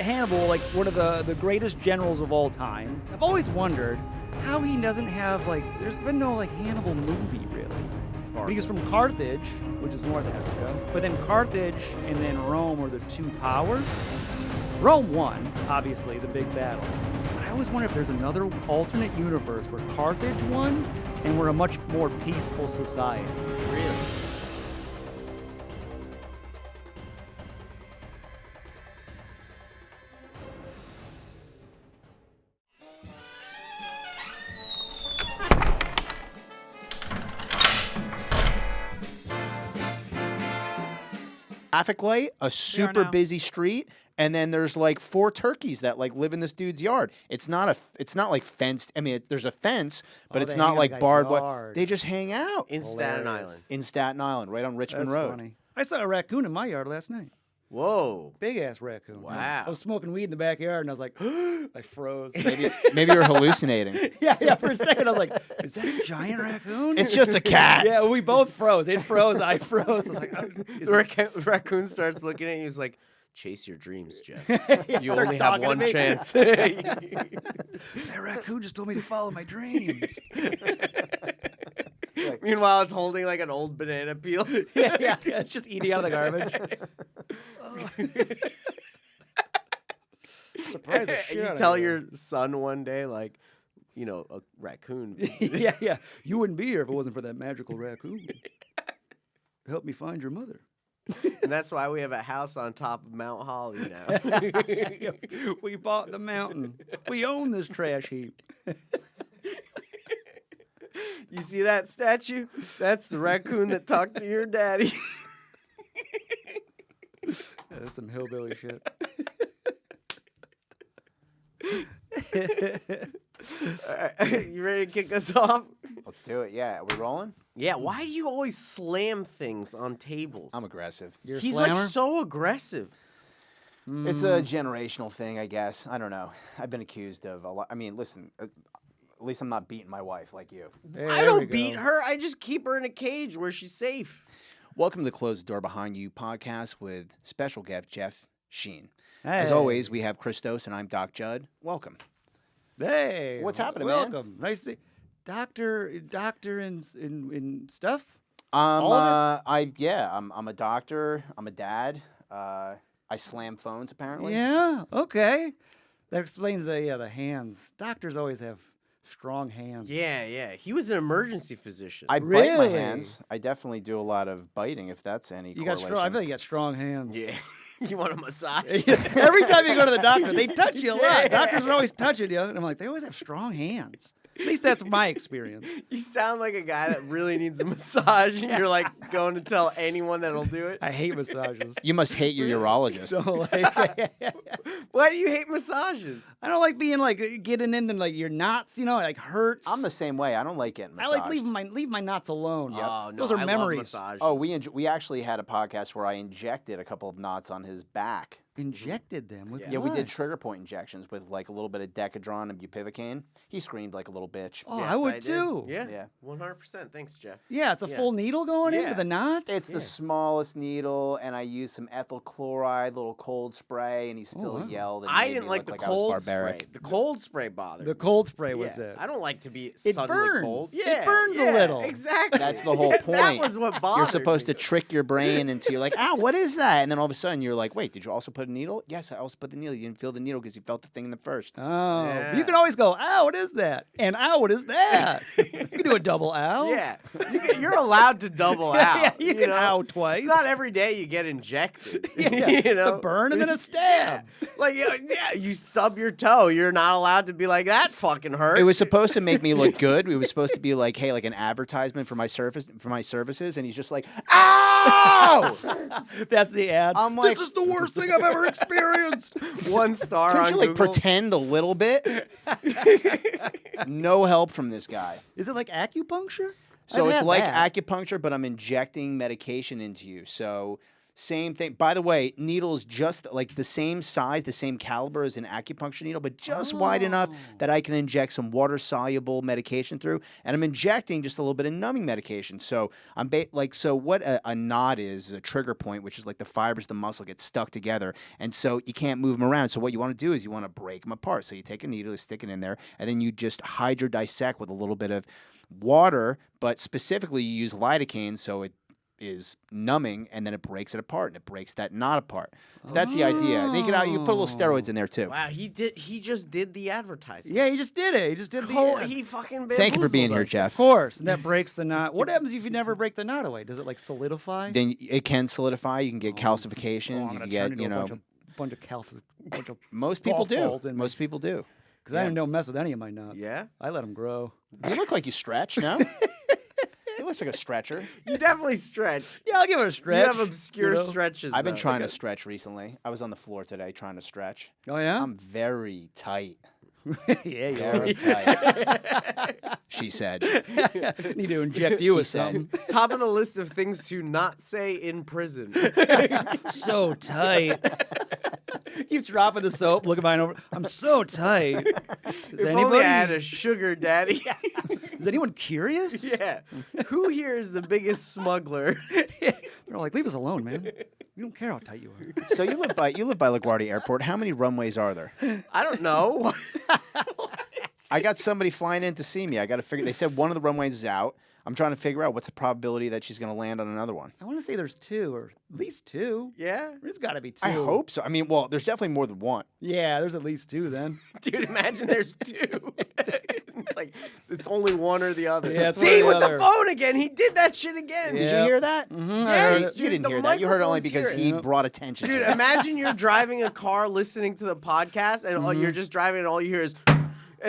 Hannibal, like one of the greatest generals of all time. I've always wondered how he doesn't have, like, there's been no, like, Hannibal movie, really. He's from Carthage, which is North Africa, but then Carthage and then Rome were the two powers. Rome won, obviously, the big battle. But I always wonder if there's another alternate universe where Carthage won and we're a much more peaceful society. Really? Traffic light, a super busy street, and then there's like 4 turkeys that like live in this dude's yard. It's not like fenced. I mean, there's a fence, but it's not like barbed wire. They just hang out in Staten Island. In Staten Island, right on Richmond Road. Funny. I saw a raccoon in my yard last night. Whoa. Big ass raccoon. Wow. I was smoking weed in the backyard and I was like, I froze. Maybe you're hallucinating. Yeah, for a second I was like, is that a giant raccoon? It's just a cat. Yeah, we both froze. It froze, I froze. I was like, the raccoon starts looking at you. He's like, chase your dreams, Jeff. You only have talking to one me. chance. that raccoon just told me to follow my dreams. Meanwhile, it's holding like an old banana peel. yeah, it's just eating out of the garbage. Surprise! You tell your son one day, like, you know, a raccoon. yeah. You wouldn't be here if it wasn't for that magical raccoon. Help me find your mother. And that's why we have a house on top of Mount Holly now. We bought the mountain. We own this trash heap. You see that statue? That's the raccoon that talked to your daddy. That's some hillbilly shit. You ready to kick us off? Let's do it. Yeah, are we rolling? Yeah, why do you always slam things on tables? I'm aggressive. You're a He's slammer? like so aggressive. It's a generational thing, I guess. I don't know. I've been accused of a lot. I mean, listen, at least I'm not beating my wife like you. Hey, I there we don't go. beat her. I just keep her in a cage where she's safe. Welcome to the Close the Door Behind You podcast with special guest Jeff Scheen. Hey. As always, we have ChrisTos and I'm Doc Jud. Welcome. Hey, What's happening, welcome. man? Nice to see doctor in stuff. I'm a doctor. I'm a dad. I slam phones apparently. Yeah, okay. That explains the hands. Doctors always have strong hands. Yeah. He was an emergency physician. I bite my Really? hands. I definitely do a lot of biting, if that's any You got correlation. strong. I feel like you got strong hands. Yeah. You want a massage? Every time you go to the doctor, they touch you a lot. Doctors are always touching you, and I'm like, they always have strong hands. At least that's my experience. You sound like a guy that really needs a massage, and you're like going to tell anyone that'll do it. I hate massages. You must hate your urologist. Don't like. Why do you hate massages? I don't like being like getting into like your knots. You know, it like hurts. I'm the same way. I don't like getting I massaged. like leave my knots alone. Oh, no, Those are I memories. Love massages. Oh, we actually had a podcast where I injected a couple of knots on his back. Injected them with Yeah, we what? did trigger point injections with like a little bit of Decadron and bupivacaine. He screamed like a little bitch. Oh, Yes, I would did. too. Yeah, 100%. Thanks, Jeff. Yeah, it's a Yeah. full needle going into Yeah. the knot. It's the smallest needle, and I used some ethyl chloride, little cold spray, and he still wow. yelled. And I made didn't me like look the like I was cold barbaric. spray. The cold spray bothered The me. cold spray was Yeah. it. I don't like to be It suddenly burns. cold. It Yeah, burns a yeah, little. Exactly. That's the whole That point. was what bothered You're supposed me. to trick your brain into you're like, ow, what is that? And then all of a sudden you're like, wait, did you also put a needle? Yes, I also put the needle. You didn't feel the needle because you felt the thing in the first. Oh, Yeah. you can always go, ow, what is that? And ow, what is that? You can do a double ow. Yeah, you're allowed to double out. Yeah, you can know? ow twice. It's not every day you get injected. Yeah, you know? it's a burn and then a stab. Like, yeah, you stub your toe. You're not allowed to be like, that fucking hurt. It was supposed to make me look good. It was supposed to be like, hey, like an advertisement for my services, and he's just like, ow! That's the ad. I'm like, this is the worst thing I've ever experienced. 1 star Couldn't on you like Google. pretend a little bit? No help from this guy. Is it like acupuncture? So I've it's had like that. acupuncture, but I'm injecting medication into you. So Same thing. By the way, needles just like the same size, the same caliber as an acupuncture needle, but just wide enough that I can inject some water-soluble medication through, and I'm injecting just a little bit of numbing medication. So I'm so what a knot is a trigger point, which is like the fibers of the muscle get stuck together, and so you can't move them around. So what you want to do is you want to break them apart. So you take a needle, you stick it in there, and then you just hydrodissect with a little bit of water, but specifically you use lidocaine, so it is numbing, and then it breaks it apart, and it breaks that knot apart. So that's the idea. And you can put a little steroids in there too. Wow, he just did the advertising. Yeah, he just did it. He just did the. He fucking. Thank you for being here, Jeff. Of course, and that breaks the knot. What happens if you never break the knot away? Does it like solidify? Then it can solidify. You can get calcifications. You can get bunch of most people do. Because Most people do. I don't mess with any of my knots. Yeah, I let them grow. You look like you stretch, no? He looks like a stretcher. You definitely stretch. Yeah, I'll give it a stretch. You have obscure stretches. I've been trying to stretch recently. I was on the floor today trying to stretch. Oh yeah. I'm very tight. Yeah, you Very tight. She said. Need to inject you with something. Top of the list of things to not say in prison. So tight. Keeps dropping the soap, looking behind over. I'm so tight. If only I had a sugar daddy. Is anyone curious? Yeah. Who here is the biggest smuggler? They're like, leave us alone, man. We don't care how tight you are. So you live by LaGuardia Airport. How many runways are there? I don't know. I got somebody flying in to see me. I got to figure. They said one of the runways is out. I'm trying to figure out what's the probability that she's going to land on another one. I want to say there's 2, or at least 2. Yeah? There's got to be 2. I hope so. I mean, well, there's definitely more than one. Yeah, there's at least 2 then. Dude, imagine there's 2. It's like, it's only one or the other. Yeah, it's see, one or with the the other. phone again. He did that shit again. Did you hear that? Mm-hmm. Yes, You didn't the hear that. You heard it only microphone's because here. he brought attention Dude, to it. imagine you're driving a car listening to the podcast and all, you're just driving and all you hear is, and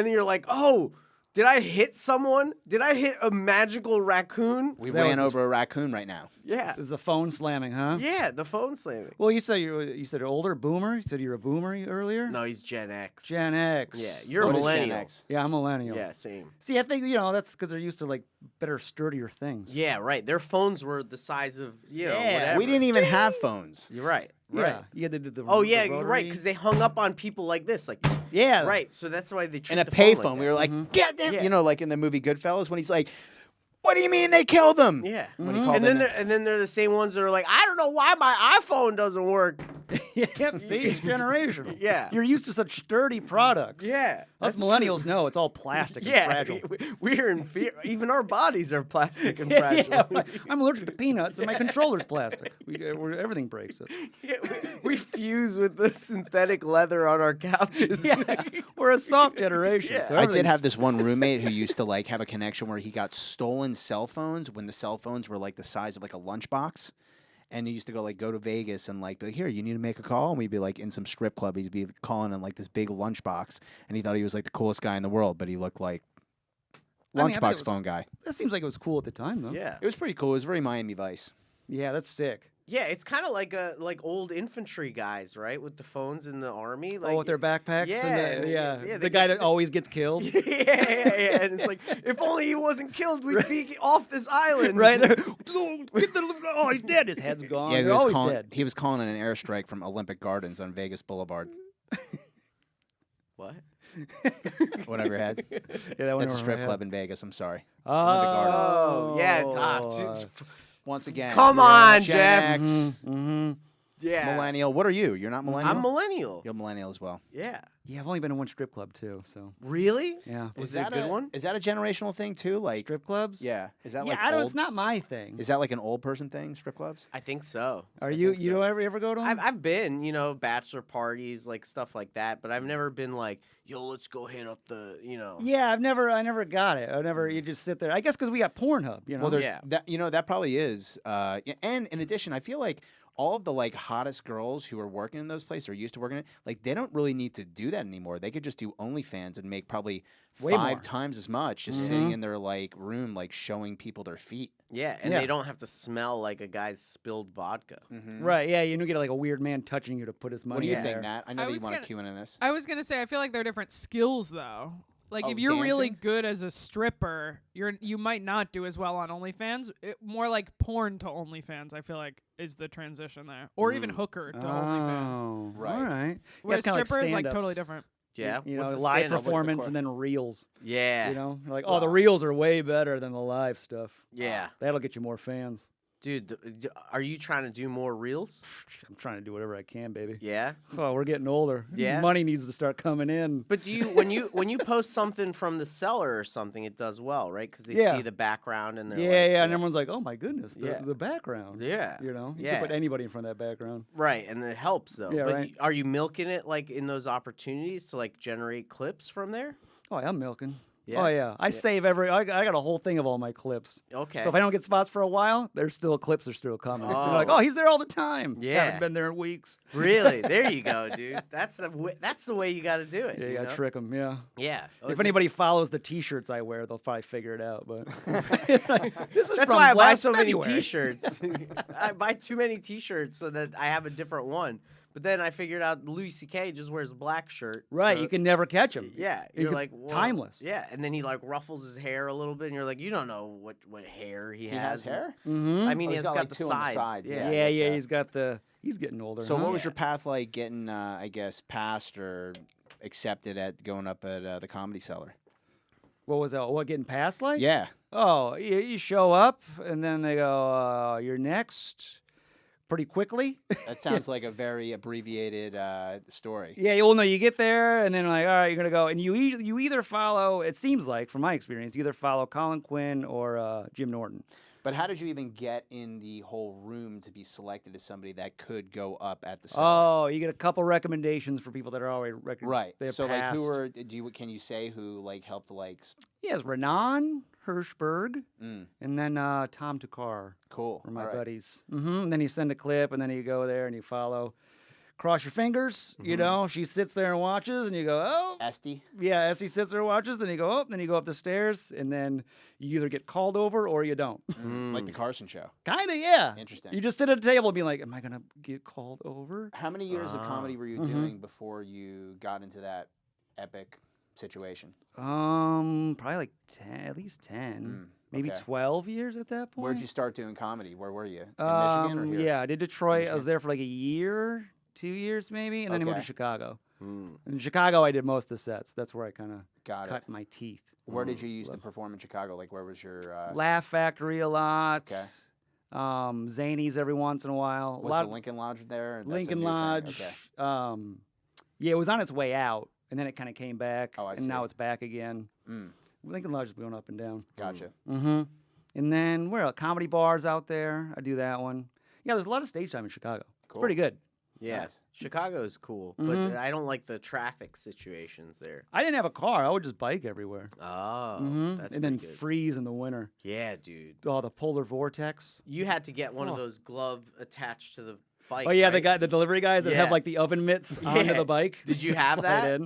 then you're like, oh, did I hit someone? Did I hit a magical raccoon? We That ran was- over a raccoon right now. Yeah. There's the phone slamming, huh? Yeah, the phone slamming. Well, you said you're older boomer. You said you're a boomer earlier. No, he's Gen X. Gen X. Yeah, you're a What is Gen millennial. X? Yeah, I'm millennial. Yeah, same. See, I think that's because they're used to like better, sturdier things. Yeah, right. Their phones were the size of, Yeah. whatever. We didn't even have phones. You're right. Yeah. Right. You had to do the. Oh, the yeah, you're right, rotary. because they hung up on people like this. Like, Yeah. right, so that's why they treat In a the phone payphone, like we that. were like, "Get them!" Yeah. Like in the movie Goodfellas when he's like, "What do you mean they killed them?" Yeah. When he called And then in they're the same ones that are like, I don't know why my iPhone doesn't work. Yeah. See, it's generational. Yeah. You're used to such sturdy products. Yeah. Us that's millennials know it's all plastic and Yeah, fragile. we're in fear. Even our bodies are plastic and Yeah, fragile. yeah. I'm allergic to peanuts, and my controller's plastic. Everything breaks it. Yeah, we fuse with the synthetic leather on our couches. Yeah, we're a soft generation. Yeah. So I did everything's- have this one roommate who used to like have a connection where he got stolen cell phones when the cell phones were like the size of like a lunchbox. And he used to go to Vegas and like, be like, here, you need to make a call. And we'd be like in some strip club. He'd be calling in like this big lunchbox. And he thought he was like the coolest guy in the world, but he looked like I mean, I bet it lunchbox was- phone guy. That seems like it was cool at the time, though. Yeah. It was pretty cool. It was very Miami Vice. Yeah, that's sick. Yeah, it's kind of like old infantry guys, right? With the phones in the army. Like, With their backpacks. Yeah, And yeah, the they guy get- that always gets killed. yeah. And it's like, if only he wasn't killed, we'd be off this island. Right there. Oh, he's dead. His head's gone. Yeah, They're always dead. he was calling in an airstrike from Olympic Gardens on Vegas Boulevard. What? Whatever head. Yeah, that went That's a over my strip head. club in Vegas. I'm sorry. Oh, yeah. Once again. Come you're on, Gen Jeff. X, Mm-hmm. Yeah. Millennial. What are you? You're not millennial? I'm millennial. You're millennial as well. Yeah. Yeah, I've only been in one strip club, too, so. Really? Yeah. Was it a good one? Is that a generational thing too? Like, Strip clubs? yeah. Is that Yeah, like I don't. old? It's not my thing. Is that like an old person thing? Strip clubs? I think so. Are I you? think You so. don't ever go to them? I've been, bachelor parties, like stuff like that, but I've never been like, yo, let's go hit up the, Yeah, I never got it. You just sit there. I guess because we got Pornhub, Well, there's Yeah. that. That probably is. And in addition, I feel like all of the like hottest girls who are working in those places or used to working in it, like they don't really need to do that anymore. They could just do OnlyFans and make probably Way 5 more. times as much just sitting in their like room, like showing people their feet. Yeah, and Yeah. they don't have to smell like a guy's spilled vodka. Right, yeah, you don't get like a weird man touching you to put his money What do you in think, there. Nat? I know I that you was want to gonna- cue in on this. I was gonna say I feel like there are different skills though. Like Oh, if you're really dancing? good as a stripper, you might not do as well on OnlyFans. More like porn to OnlyFans, I feel like, is the transition there, or even hooker to OnlyFans. Oh, Right. all right. Where it's kinda stripper is like stand-ups. totally different. Yeah. You know, What's the live stand-up? What's the performance core? and then reels. Yeah. You know, you're like, oh, the reels are way better than the live stuff. Yeah. That'll get you more fans. Dude, are you trying to do more reels? I'm trying to do whatever I can, baby. Yeah. Oh, we're getting older. Yeah? Money needs to start coming in. But do you when you post something from the cellar or something, it does well, right? Because they Yeah. see the background and they're Yeah, like, and everyone's like, oh my goodness, Yeah. the background. Yeah. You know, you Yeah. can put anybody in front of that background. Right, and it helps though. Yeah, but right. are you milking it like in those opportunities to like generate clips from there? Oh, I'm milking. Yeah. Oh yeah, I save I got a whole thing of all my clips. Okay. So if I don't get spots for a while, there's still clips are still coming. They're like, Oh. oh, he's there all the time. Yeah. Haven't been there in weeks. Really? There you go, dude. That's the way you got to do it. Yeah, you you gotta know? trick them. Yeah. Yeah. If anybody follows the T-shirts I wear, they'll probably figure it out. But this is That's from why I buy last so many February. T-shirts. I buy too many T-shirts so that I have a different one. But then I figured out Louis C.K. just wears a black shirt. Right, so- you can never catch him. Yeah, You're you're like just "Whoa." timeless. Yeah, and then he like ruffles his hair a little bit, and you're like, you don't know what hair he He has hair? Mm-hmm. I mean, Oh, he he's has got, like, the two on the sides. sides, Yeah. yeah. I Yeah, guess so. he's got the. He's getting older. So huh? what was Yeah. your path like getting, I guess, passed or accepted at going up at the Comedy Cellar? What was that? What getting past like? Yeah. Oh, you show up and then they go, you're next, pretty quickly. That sounds like a very abbreviated story. Yeah, well, no, you get there and then like, all right, you're gonna go, and you either follow. It seems like, from my experience, you either follow Colin Quinn or Jim Norton. But how did you even get in the whole room to be selected as somebody that could go up at the cellar? Oh, you get a couple recommendations for people that are already Right. They have So like who passed. were can you say who like helped like Yes, Renan Hirschberg, mm, and then Tom Tukar cool. were my All right. buddies. And then you send a clip, and then you go there and you follow. Cross your fingers, you know. She sits there and watches, and you go, oh, Esty? yeah. Essie sits there and watches, then you go up, then you go up the stairs, and then you either get called over or you don't. Like the Carson show. Kind of, yeah. Interesting. You just sit at a table and be like, am I gonna get called over? How many years of comedy were you Mm-hmm. doing before you got into that epic situation? Probably like 10, at least 10, maybe okay. 12 years at that point. Where'd you start doing comedy? Where were you? In Michigan or here? Yeah, I did Detroit. I was Michigan? there for like a year, 2 years maybe, and then I moved to Okay. Chicago. Mm. In Chicago, I did most of the sets. That's where I kind of Got cut it. my teeth. Where did you used to perform in Chicago? Like where was your Laugh Factory a lot. Okay. Zanies every once in a while. was a lot the of Lincoln Lodge there? That's a Lincoln new thing. Lodge. Okay. Yeah, it was on its way out, and then it kind of came back, Oh, I and now see. it's back again. Mm, Lincoln Lodge is going up and down. gotcha. Mm-hmm. And then where else? Comedy bars out there. I do that one. Yeah, there's a lot of stage time in Chicago. It's Cool. pretty good. Yeah, Nice. Chicago is cool, but I don't like the traffic situations there. I didn't have a car. I would just bike everywhere. Oh, that's and then pretty good. freeze in the winter. Yeah, dude. Oh, the polar vortex. You had to get one of Oh. those glove attached to the bike. Oh yeah, right? the delivery guys that Yeah. have like the oven mitts onto Yeah. the bike. Did you Just have slide that?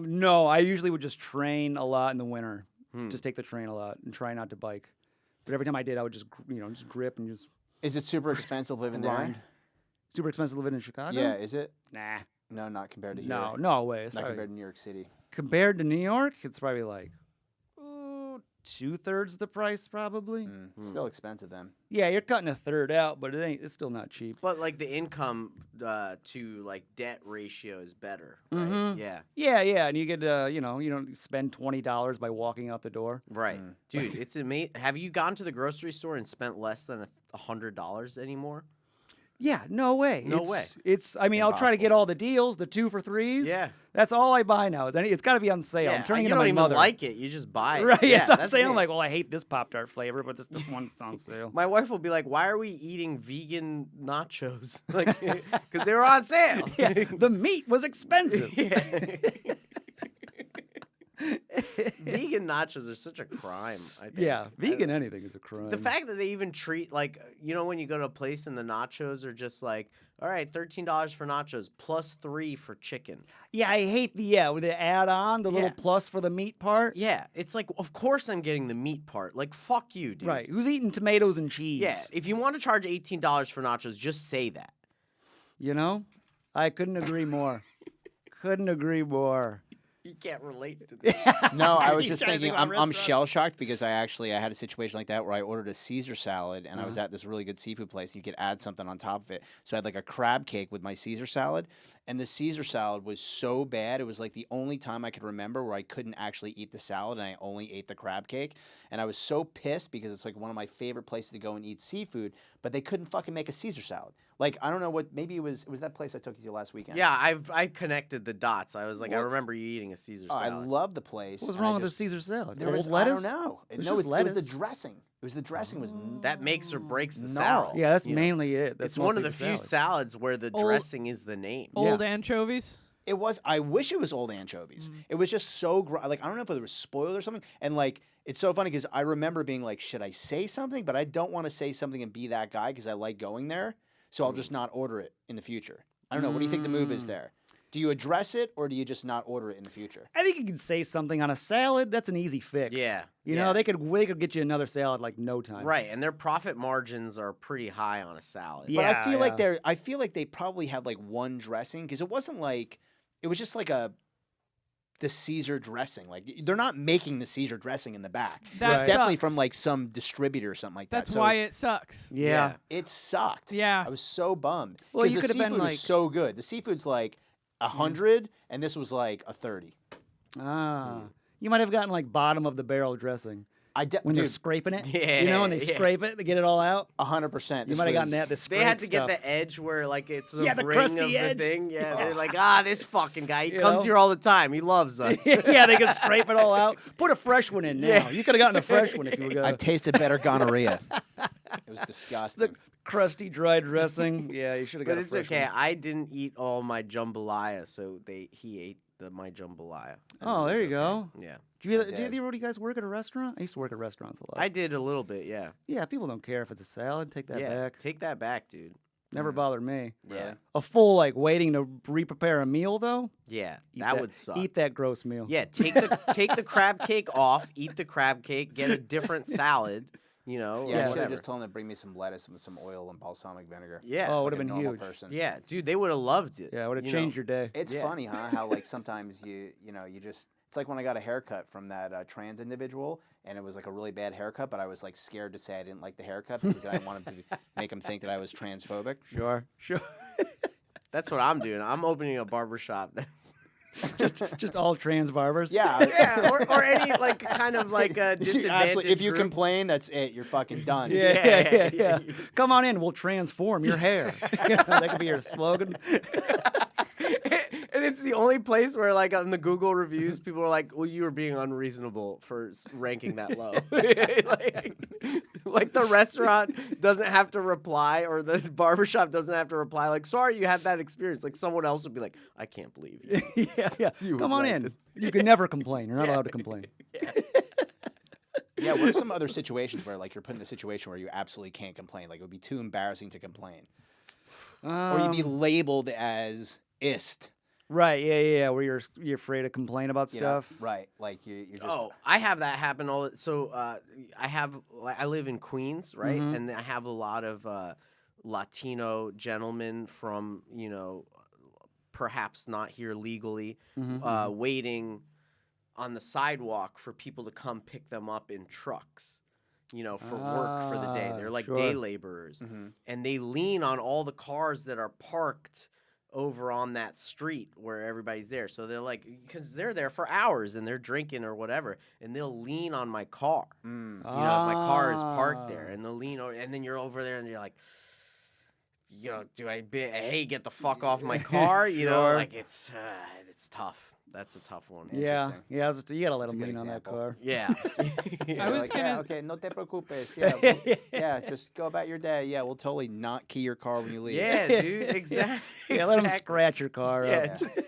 in. No, I usually would just train a lot in the winter. Hmm. Just take the train a lot and try not to bike. But every time I did, I would just just grip and just Is it super expensive living grind. there? Super expensive living in Chicago. Yeah, is it? Nah. No, not compared to here. No way. It's Not probably- compared to New York City. compared to New York, it's probably like 2/3 the price, probably. Mm, Still expensive then. Yeah, you're cutting a third out, but it's still not cheap. But like the income to like debt ratio is better. Right? Mhm. Yeah. Yeah, and you get you don't spend $20 by walking out the door. Right, Mm. dude. It's amazing. Have you gone to the grocery store and spent less than $100 anymore? Yeah, no way. No way. It's I mean, I'll try to get all the deals, the 2 for 3s. Yeah. That's all I buy now. It's got to be on sale. Yeah, I'm turning you into don't my even mother. like it. You just buy it. Right, Yeah, it's not that's saying me. I'm like, well, I hate this Pop-Tart flavor, but this one's on sale. My wife will be like, "Why are we eating vegan nachos?" Like, because they were on sale. Yeah, the meat was expensive. Yeah. Vegan nachos are such a crime. I think. Yeah, vegan anything is a crime. The fact that they even treat like when you go to a place and the nachos are just like, all right, $13 for nachos plus 3 for chicken. Yeah, I hate with the add-on, the little Yeah. plus for the meat part. Yeah, it's like, of course I'm getting the meat part. Like, fuck you, dude. Right. Who's eating tomatoes and cheese? Yeah, if you want to charge $18 for nachos, just say that. You know? I couldn't agree more. Couldn't agree more. You can't relate to this. No, I was You're just trying to thinking. think about I'm restaurants. shell shocked because I had a situation like that where I ordered a Caesar salad and I was at this really good seafood place and you could add something on top of it. So I had like a crab cake with my Caesar salad, and the Caesar salad was so bad. It was like the only time I could remember where I couldn't actually eat the salad and I only ate the crab cake. And I was so pissed because it's like one of my favorite places to go and eat seafood, but they couldn't fucking make a Caesar salad. Like, I don't know what, maybe it was that place I took you to last weekend. Yeah, I connected the dots. I was like, I What? remember you eating a Caesar Oh, salad. I love the place. What was and wrong I with the just- Caesar salad? There Old was, lettuce? I don't know. It was No, just it was the lettuce? dressing. It was the dressing was That makes or breaks the gnarly. salad. Yeah, that's you know? mainly it. That's It's one of the mostly few salad. salads where the Old- dressing is the name. Old anchovies. It was. I wish it was old anchovies. It was just so like I don't know if it was spoiled or something. And like it's so funny because I remember being like, should I say something? But I don't want to say something and be that guy because I like going there. So I'll just not order it in the future. I don't know. What do you think the move is there? Do you address it or do you just not order it in the future? I think you can say something on a salad. That's an easy fix. Yeah, You yeah. know, they could get you another salad like no time. Right, and their profit margins are pretty high on a salad. Yeah. But I feel like they probably have like one dressing because it wasn't like it was just like the Caesar dressing. Like they're not making the Caesar dressing in the back. That It's definitely sucks. from like some distributor or something like that. That's So why it sucks. Yeah. it sucked. Yeah. I was so bummed. Well, 'Cause you the could have been seafood like- was so good. The seafood's like 100, and this was like a 30. Ah. You might have gotten like bottom of the barrel dressing when they're Dude, scraping it. Yeah, You know, and they yeah. scrape it to get it all out. 100%. You might have gotten that. The They had to scrape get stuff. the edge where like it's the Yeah, the ring crusty of edge. the thing. Yeah, Oh. they're like, this fucking guy. He You comes know? here all the time. He loves us. Yeah, they could scrape it all out. Put a fresh one in now. Yeah. You could have gotten a fresh one if you were going. I've tasted better gonorrhea. It was disgusting. The crusty dry dressing. Yeah, you should have got But a it's fresh okay. one. I didn't eat all my jambalaya, so he ate my jambalaya. and Oh, it was there you okay. go. Yeah, Do you, I do did. either of you guys work at a restaurant? I used to work at restaurants a lot. I did a little bit. Yeah, Yeah, people don't care if it's a salad. Take that yeah. back. Take that back, dude. Never bothered me. Yeah, A full like waiting to re-prepare a meal though. yeah. Eat That would suck. Eat that gross meal. Yeah, take the crab cake off. Eat the crab cake. Get a different salad. You know, Yeah, or I should whatever. have just told him to bring me some lettuce and some oil and balsamic vinegar. Yeah. Oh, it would Like have a been normal huge. person. Yeah, dude, they would have loved it. Yeah, it would have you changed know. your day. It's Yeah. funny, huh? How like sometimes you just it's like when I got a haircut from that trans individual, and it was like a really bad haircut, but I was like scared to say I didn't like the haircut because I didn't want him to make him think that I was transphobic. Sure. That's what I'm doing. I'm opening a barbershop. That's Just all trans barbers. Yeah. yeah, or any like kind of like a disadvantaged Absolutely. If you group. complain, that's it. You're fucking done. Yeah. Come on in. We'll transform your hair. That could be your slogan. And it's the only place where, like, on the Google reviews, people are like, "Well, you were being unreasonable for ranking that low." like the restaurant doesn't have to reply, or the barbershop doesn't have to reply. Like, sorry, you had that experience. Like, someone else would be like, "I can't believe you." Yeah. You would Come on like in. this. You can never complain. You're not allowed to complain. Yeah, what are some other situations where like you're put in a situation where you absolutely can't complain? Like it would be too embarrassing to complain. Or you'd be labeled as ist. Right. Yeah. Where you're afraid to complain about You know? stuff. Right. Like you're just Oh, I have that happen all. So I live in Queens, right? Mhm. And I have a lot of Latino gentlemen from perhaps not here legally, Mhm. waiting on the sidewalk for people to come pick them up in trucks, for work for the day. They're like sure. day laborers, and they lean on all the cars that are parked over on that street where everybody's there. So they're like, because they're there for hours and they're drinking or whatever, and they'll lean on my car. Mm. If my car is parked there, and they'll lean over, and then you're over there and you're like, hey, get the fuck off my car? Sure. Like it's tough. That's a tough one. Yeah. Interesting. Yeah. You gotta let That's a them good lean on that example. car. Yeah. I was Like, gonna- yeah, okay, no te preocupes. Yeah, just go about your day. Yeah, we'll totally not key your car when you leave. Yeah, dude. Exactly. Yeah. Let them Exactly. scratch your car Yeah, up. just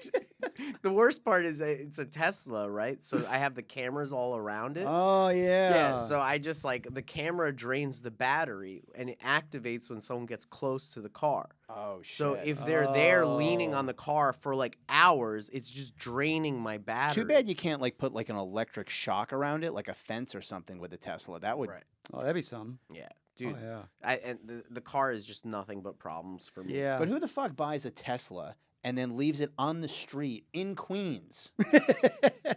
the worst part is it's a Tesla, right? So I have the cameras all around it. Oh yeah. Yeah, so I just the camera drains the battery and it activates when someone gets close to the car. Oh shit. So if they're there leaning Oh. on the car for like hours, it's just draining my battery. Too bad you can't put an electric shock around it, like a fence or something with a Tesla. That would Right. Oh, that'd be something. Yeah, dude. Oh yeah. And the car is just nothing but problems for me. Yeah. But who the fuck buys a Tesla and then leaves it on the street in Queens.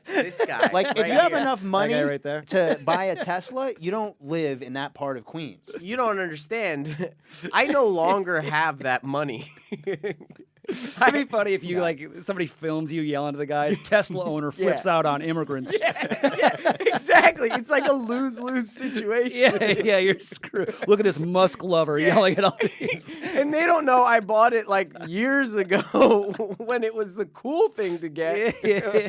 This guy. Like, if right you have here. enough money guy right there. to buy a Tesla, you don't live in that part of Queens. You don't understand. I no longer have that money. It'd be funny if you like somebody films you yelling to the guy. Tesla owner flips out on immigrants. Yeah, exactly. It's like a lose-lose situation. Yeah, you're screwed. Look at this Musk lover yelling at all these. And they don't know I bought it like years ago when it was the cool thing to get. Yeah,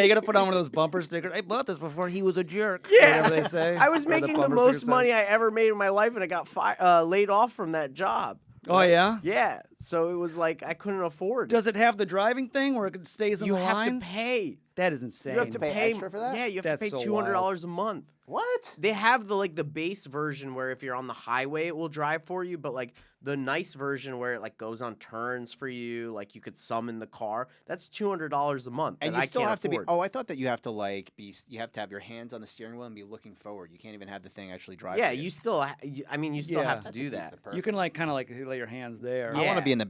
you got to put on one of those bumper stickers. I bought this before he was a jerk. Yeah. Whatever they say. I was Or making the bumper most sticker money says. I ever made in my life, and I got laid off from that job. Oh, yeah? Yeah. So it was like I couldn't afford it. Does it have the driving thing where it stays in You the have lines? to pay. That is insane. You have to Pay pay extra for that? Yeah, you have That's to pay so $200 a month. What? They have the base version where if you're on the highway it will drive for you, but like the nice version where it like goes on turns for you, like you could summon the car. That's $200 a month. And that you I still can't have to be. afford. Oh, I thought that you have to like be. You have to have your hands on the steering wheel and be looking forward. You can't even have the thing actually drive. Yeah, for you still. I mean, you still Yeah. have to do that. You can like kind of like lay your hands there. I want Yeah. to be in the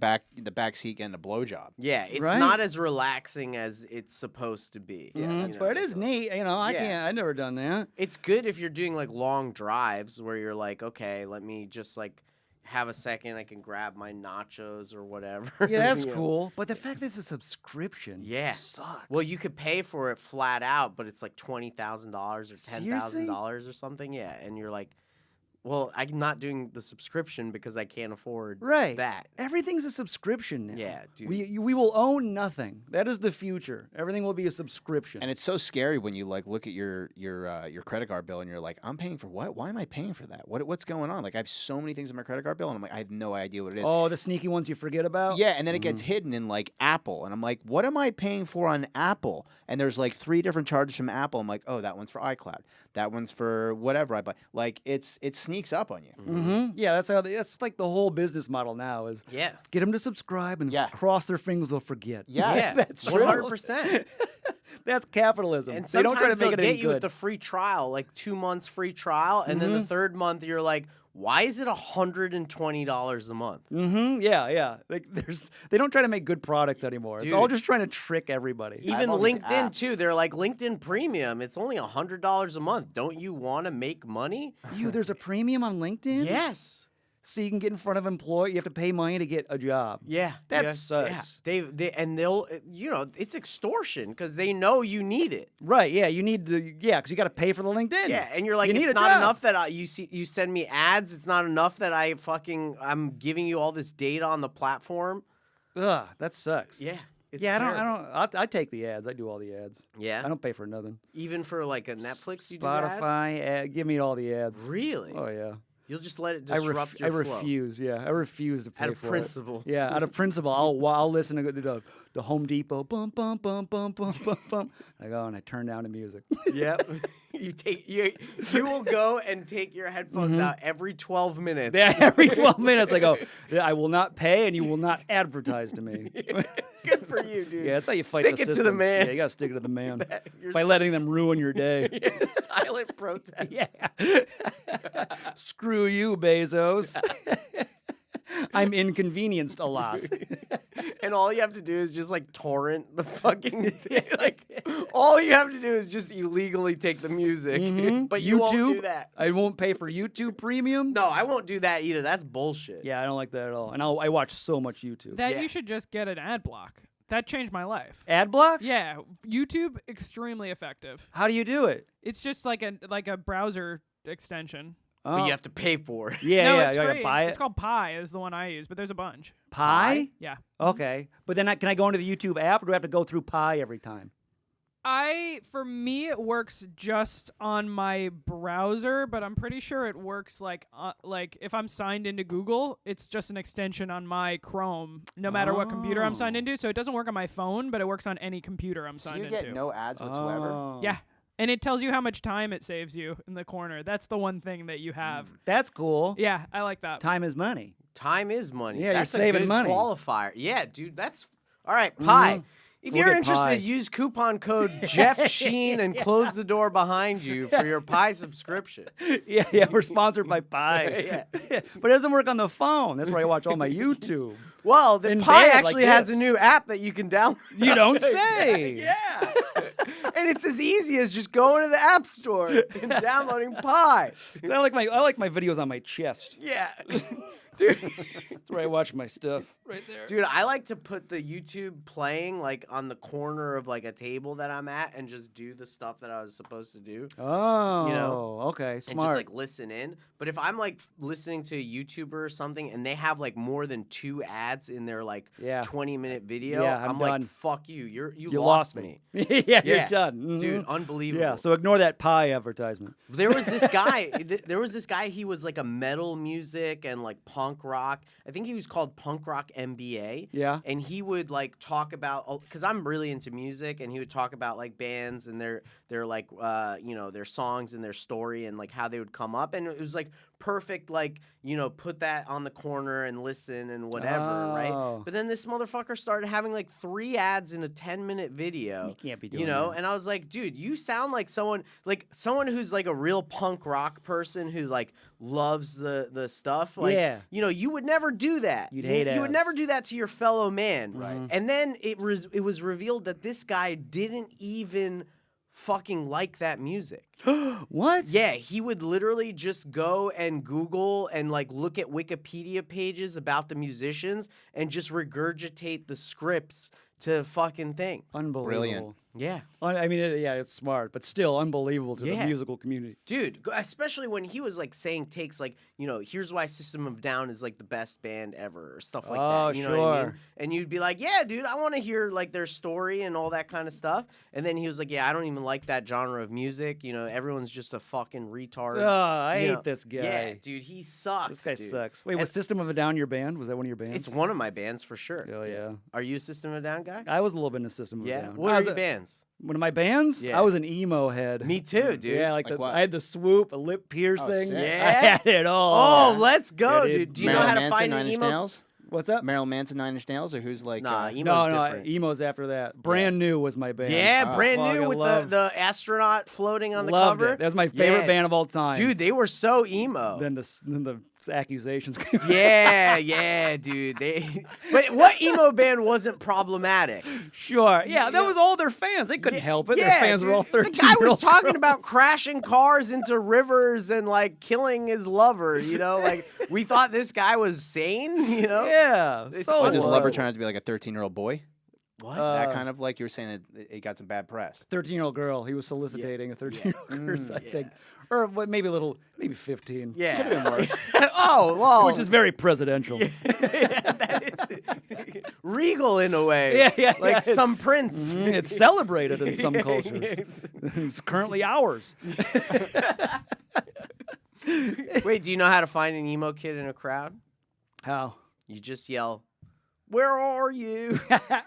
back seat getting a blowjob. Yeah, it's Right? not as relaxing as it's supposed to be. Yeah, Mhm, that's but it is neat. You know, I Yeah. can't. I've never done that. It's good if you're doing like long drives where you're like, okay, let me just like have a second. I can grab my nachos or whatever. Yeah, that's you know? cool. But the fact that it's a subscription, Yeah. sucks. Well, you could pay for it flat out, but it's like $20,000 or $10,000 or something. Yeah, and you're like, well, I'm not doing the subscription because I can't afford right. that. Everything's a subscription now. Yeah, dude. We will own nothing. That is the future. Everything will be a subscription. And it's so scary when you like look at your credit card bill and you're like, I'm paying for what? Why am I paying for that? What's going on? Like I have so many things on my credit card bill, and I'm like, I have no idea what it is. Oh, the sneaky ones you forget about. Yeah, and then it gets hidden in like Apple, and I'm like, what am I paying for on Apple? And there's like 3 different charges from Apple. I'm like, oh, that one's for iCloud, that one's for whatever I buy. Like it sneaks up on you. Mm-hmm. Yeah, that's like the whole business model now is Yeah. get them to subscribe and Yeah. cross their fingers they'll forget. Yeah, Yeah, that's true. 100%. That's capitalism. And they don't try to sometimes make they'll it any get you with good. the free trial, like 2 months free trial, and then the third month you're like, why is it $120 a month? Mm-hmm. Yeah. Like they don't try to make good products anymore. It's all Dude. just trying to trick everybody. Even all these LinkedIn apps. too. They're like LinkedIn Premium. It's only $100 a month. Don't you want to make money? There's a premium on LinkedIn. Yes. So you can get in front of employee. You have to pay money to get a job. Yeah. That yeah, sucks. Yeah. They'll it's extortion because they know you need it. Right? Yeah. You need to. Yeah, because you got to pay for the LinkedIn. Yeah, and you're like, You need it's a not job. enough that you send me ads. It's not enough that I'm giving you all this data on the platform. Ugh, that sucks. Yeah. It's Yeah, terrible. I take the ads. I do all the ads. Yeah. I don't pay for nothing. Even for like a Netflix, you do ads? Spotify, give me all the ads. Really? Oh yeah. You'll just let it I disrupt your flow. refuse. Yeah, I refuse to pay Out of for principle. it. Yeah, out of principle, I'll listen to the Home Depot bum bum bum bum bum bum bum. I go and I turn down the music. Yep. you will go and take your headphones out every 12 minutes. Yeah, every 12 minutes I go, I will not pay and you will not advertise to me. Good for you, dude. Yeah, that's how you fight Stick the it to system. the man. Yeah, you gotta stick it to the man You're by letting them ruin your day. silent protest. Yeah. Screw you, Bezos. I'm inconvenienced a lot. And all you have to do is just like torrent the fucking thing. Like all you have to do is just illegally take the music. But you won't do that. I won't pay for YouTube Premium. No, I won't do that either. That's bullshit. Yeah, I don't like that at all. And I watch so much YouTube. That Yeah. you should just get an ad block. That changed my life. Ad block? Yeah, YouTube extremely effective. How do you do it? It's just like a browser extension. But Oh. you have to pay for it. Yeah, no, yeah, it's you gotta free. buy it. It's called Pi is the one I use, but there's a bunch. Pi? Yeah. Okay, but then can I go into the YouTube app, or do I have to go through Pi every time? For me, it works just on my browser, but I'm pretty sure it works like if I'm signed into Google, it's just an extension on my Chrome, no matter what computer I'm signed into. So it doesn't work on my phone, but it works on any computer I'm So signed you into. get no ads whatsoever. Oh. Yeah. And it tells you how much time it saves you in the corner. That's the one thing that you have. That's cool. Yeah, I like that. Time is money. Time is money. Yeah, you're that's saving a good money. qualifier. Yeah, dude, that's all right. Pi. If We'll you're get interested, pie. use coupon code Jeff Sheen and close the door behind you for your pie subscription. Yeah, we're sponsored by Pie. Yeah. But it doesn't work on the phone. That's where I watch all my YouTube. Well, the In Pi bed, actually like has a this. new app that you can download. You don't say. Yeah. And it's as easy as just going to the App Store and downloading Pi. I like my videos on my chest. Yeah. Dude. That's where I watch my stuff. Right there. Dude, I like to put the YouTube playing like on the corner of like a table that I'm at and just do the stuff that I was supposed to do. Oh, okay, And smart. just like listen in. But if I'm like listening to a YouTuber or something and they have like more than 2 ads in their like Yeah. 20-minute video, Yeah, I'm I'm done. like, fuck you. You lost me. yeah, you're done. Mhm. Dude, unbelievable. Yeah, so ignore that Pie advertisement. There was this guy. There was this guy. He was like a metal music and like punk rock. I think he was called Punk Rock MBA. Yeah. And he would like talk about, because I'm really into music, and he would talk about like bands and their like their songs and their story and like how they would come up, and it was like perfect, like put that on the corner and listen and whatever, right? Oh. But then this motherfucker started having like 3 ads in a 10-minute video. You can't be doing that. that. And I was like, dude, you sound like someone who's like a real punk rock person who like loves the stuff. Like, Yeah. you would never do that. You'd hate You would ads. never do that to your fellow man. Right. And then it was revealed that this guy didn't even fucking like that music. What? Yeah, he would literally just go and Google and like look at Wikipedia pages about the musicians and just regurgitate the scripts to fucking thing. Unbelievable. Brilliant. Yeah. I mean, it's smart, but still unbelievable to the Yeah. musical community. Dude, especially when he was like saying takes like, here's why System of a Down is like the best band ever or stuff like Oh, that. You know what I mean? sure. And you'd be like, yeah, dude, I want to hear like their story and all that kind of stuff. And then he was like, yeah, I don't even like that genre of music. Everyone's just a fucking retard. Oh, I You hate know? this guy. Yeah, dude, he sucks. This guy dude. sucks. Wait, And was System of a Down your band? Was that one of your bands? It's one of my bands for sure. Oh, yeah. Are you a System of a Down guy? I was a little bit in the System of a Yeah. Down. What I are was your a- bands? One of my bands? Yeah. I was an emo head. Me too, dude. Yeah, Like what? I had the swoop, a lip piercing. sick. I Yeah? had it all. Oh, let's go, Yeah, dude. dude. Do you know Marilyn how to Manson, find Nine an Inch emo? Nails? What's up? Marilyn Manson, Nine Inch Nails, or who's like? Nah, emo's No, different. emo's after that. Brand New was my band. Yeah, Oh, brand fuck, new I with love- the astronaut floating on the Loved cover. it. That was my favorite Yeah. band of all time. Dude, they were so emo. Then the accusations came out. yeah, dude. But what emo band wasn't problematic? Sure. Yeah, that Yeah. was all their fans. They couldn't help it. Their fans were all dude. 13 The guy was talking about crashing cars into rivers and like killing his lover. Like we thought this guy was sane. Yeah. It's so Or his lover horrible. turned out to be like a 13-year-old boy? What? That kind of like you were saying that it got some bad press. 13-year-old girl. He was soliciting a 13-year-old girl, I think. Or maybe 15. Yeah. Could have been worse. Oh, well. Which is very presidential. That is regal in a way. Yeah, Like it's- some prince. It's celebrated in some cultures. It's currently ours. Wait, do you know how to find an emo kid in a crowd? How? You just yell, "Where are you?"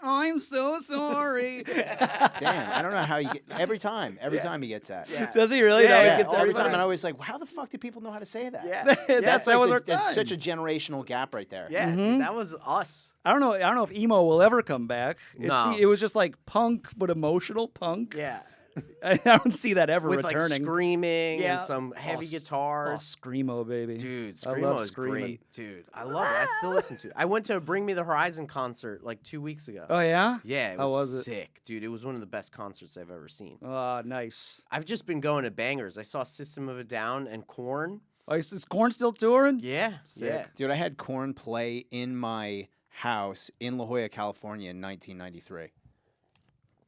I'm so sorry. Damn, I don't know how you get every time he gets that. Yeah. Does he really? Yeah, That always yeah, gets all the Every everybody? time, and I was like, how the fuck do people know how to say that? Yeah. That's Like that was our that's time. such a generational gap right there. Yeah, dude, that was us. I don't know if emo will ever come back. No. It was just like punk, but emotional punk. Yeah. I don't see that ever With returning. like screaming Yeah. and some heavy Oh, guitars. screamo, baby. Dude, I Screamo love is screaming. great. Dude, I love it. I still listen to it. I went to a Bring Me the Horizon concert like 2 weeks ago. Oh yeah. Yeah, it How was, was it? sick. Dude, it was one of the best concerts I've ever seen. Nice. I've just been going to bangers. I saw System of a Down and Korn. Oh, is Korn still touring? Yeah, Sick. yeah. Dude, I had Korn play in my house in La Jolla, California in 1993.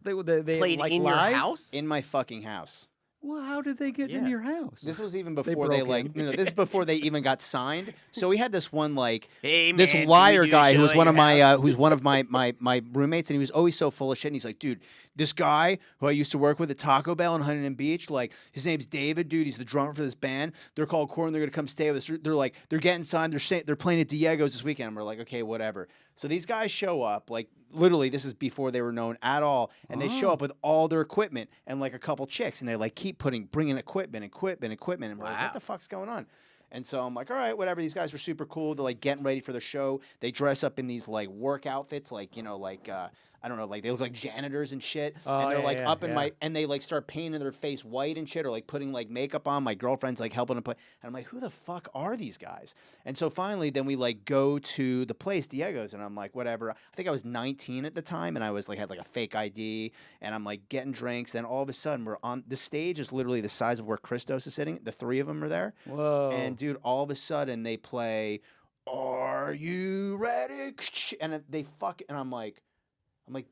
They Played like in live? your house? In my fucking house. Well, how did they get Yeah. in your house? This was even They before they broke like, in. this is before they even got signed. So we had this one like Hey, man, this can we liar do a guy show who was at one your of my house? who's one of my roommates, and he was always so full of shit. And he's like, dude, this guy who I used to work with at Taco Bell in Huntington Beach, like his name's David, dude. He's the drummer for this band. They're called Korn. They're gonna come stay with us. They're getting signed. They're playing at Diego's this weekend. And we're like, okay, whatever. So these guys show up, like literally, this is before they were known at all, and they show up with all their equipment and like a couple chicks, and they like keep bringing equipment, and we're like, Wow. what the fuck's going on? And so I'm like, all right, whatever. These guys were super cool. They're like getting ready for the show. They dress up in these like work outfits, like I don't know, like they look like janitors and shit, Oh, and they're yeah, like yeah, up in yeah. my, and they like start painting their face white and shit, or like putting like makeup on. My girlfriend's like helping them put, and I'm like, who the fuck are these guys? And so finally, then we like go to the place, Diego's, and I'm like, whatever. I think I was 19 at the time, and I was like had like a fake ID, and I'm like getting drinks. Then all of a sudden, we're on the stage is literally the size of where ChrisTos is sitting. The three of them are there, Whoa. and dude, all of a sudden they play, "Are you ready?" And they fuck, and I'm like,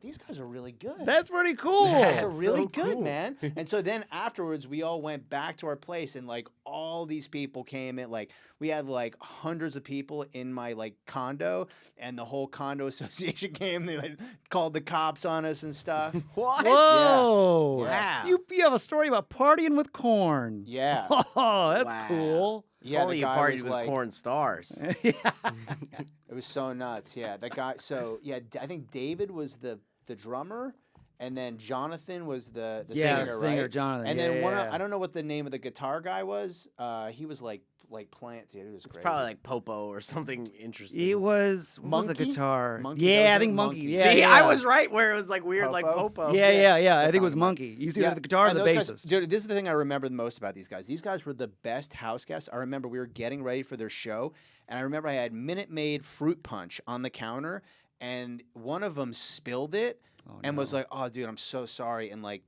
these guys are really good. That's pretty cool. These guys are That's really so good, cool. man. And so then afterwards, we all went back to our place, and like all these people came in. Like we had like hundreds of people in my like condo, and the whole condo association came. They like called the cops on us and stuff. What? Whoa. Wow. You have a story about partying with Korn. Yeah, Oh, that's Wow. cool. yeah. Only The you guy partied was with like, porn stars. Yeah. it was so nuts. Yeah, that guy. So yeah, I think David was the drummer, and then Jonathan was the Yeah, singer, singer right? Jonathan. And yeah, then one, yeah. I don't know what the name of the guitar guy was. He was like plant, dude. It was It's crazy. probably like Popo or something interesting. It was what was the Monkey? guitar? Monkey, that was Yeah, I it? think Monkey. Monkey. Yeah, See, yeah. I was right where it was like weird, like Popo? Popo. Yeah. I That think it was sounds right. Monkey. You used to do the guitar or and the those guys- bassist. dude, this is the thing I remember the most about these guys. These guys were the best house guests. I remember we were getting ready for their show, and I remember I had Minute Maid fruit punch on the counter, and one of them spilled it Oh, and was no. like, "Oh, dude, I'm so sorry," and like.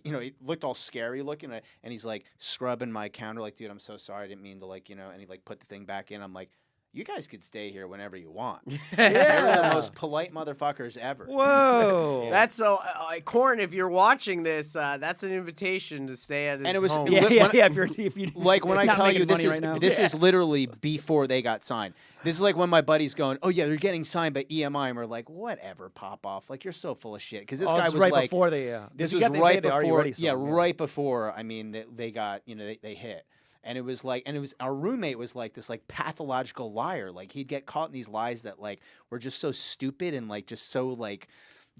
He looked all scary looking, and he's like scrubbing my counter, like, dude, I'm so sorry, I didn't mean to, like, and he like put the thing back in. I'm like, you guys could stay here whenever you want. They're the Yeah. most polite motherfuckers ever. Whoa. That's so, Korn. If you're watching this, that's an invitation to stay at his And it was- home. it yeah, when- yeah. If you Like when I not tell making you this money is right now. this Yeah. is literally before they got signed. This is like when my buddy's going, "Oh yeah, they're getting signed by EMI," and we're like, "Whatever, pop off! Like you're so full of shit." Because this guy this was right like, before they. this if you was got the right invite, they already before, ready yeah, some, right before. I mean, they got they hit, and it was like, and it was our roommate was like this like pathological liar. Like he'd get caught in these lies that like were just so stupid and like just so like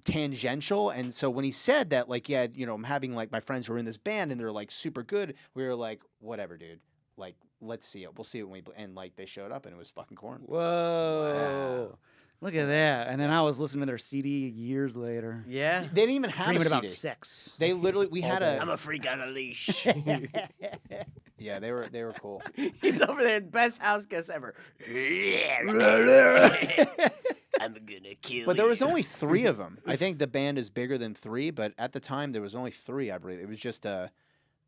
tangential. And so when he said that, like, yeah, I'm having like my friends who are in this band and they're like super good, we were like, whatever, dude. Like, let's see it. We'll see it when we and like they showed up and it was fucking Korn. Whoa. Wow. Look at that. And then I was listening to their CD years later. Yeah. They didn't even have a Dreaming CD. about sex. They literally we had I'm a a freak on a leash. yeah, they were cool. He's over there, best house guest ever. I'm gonna kill But there was you. only 3 of them. I think the band is bigger than 3, but at the time there was only 3, I believe. It was just the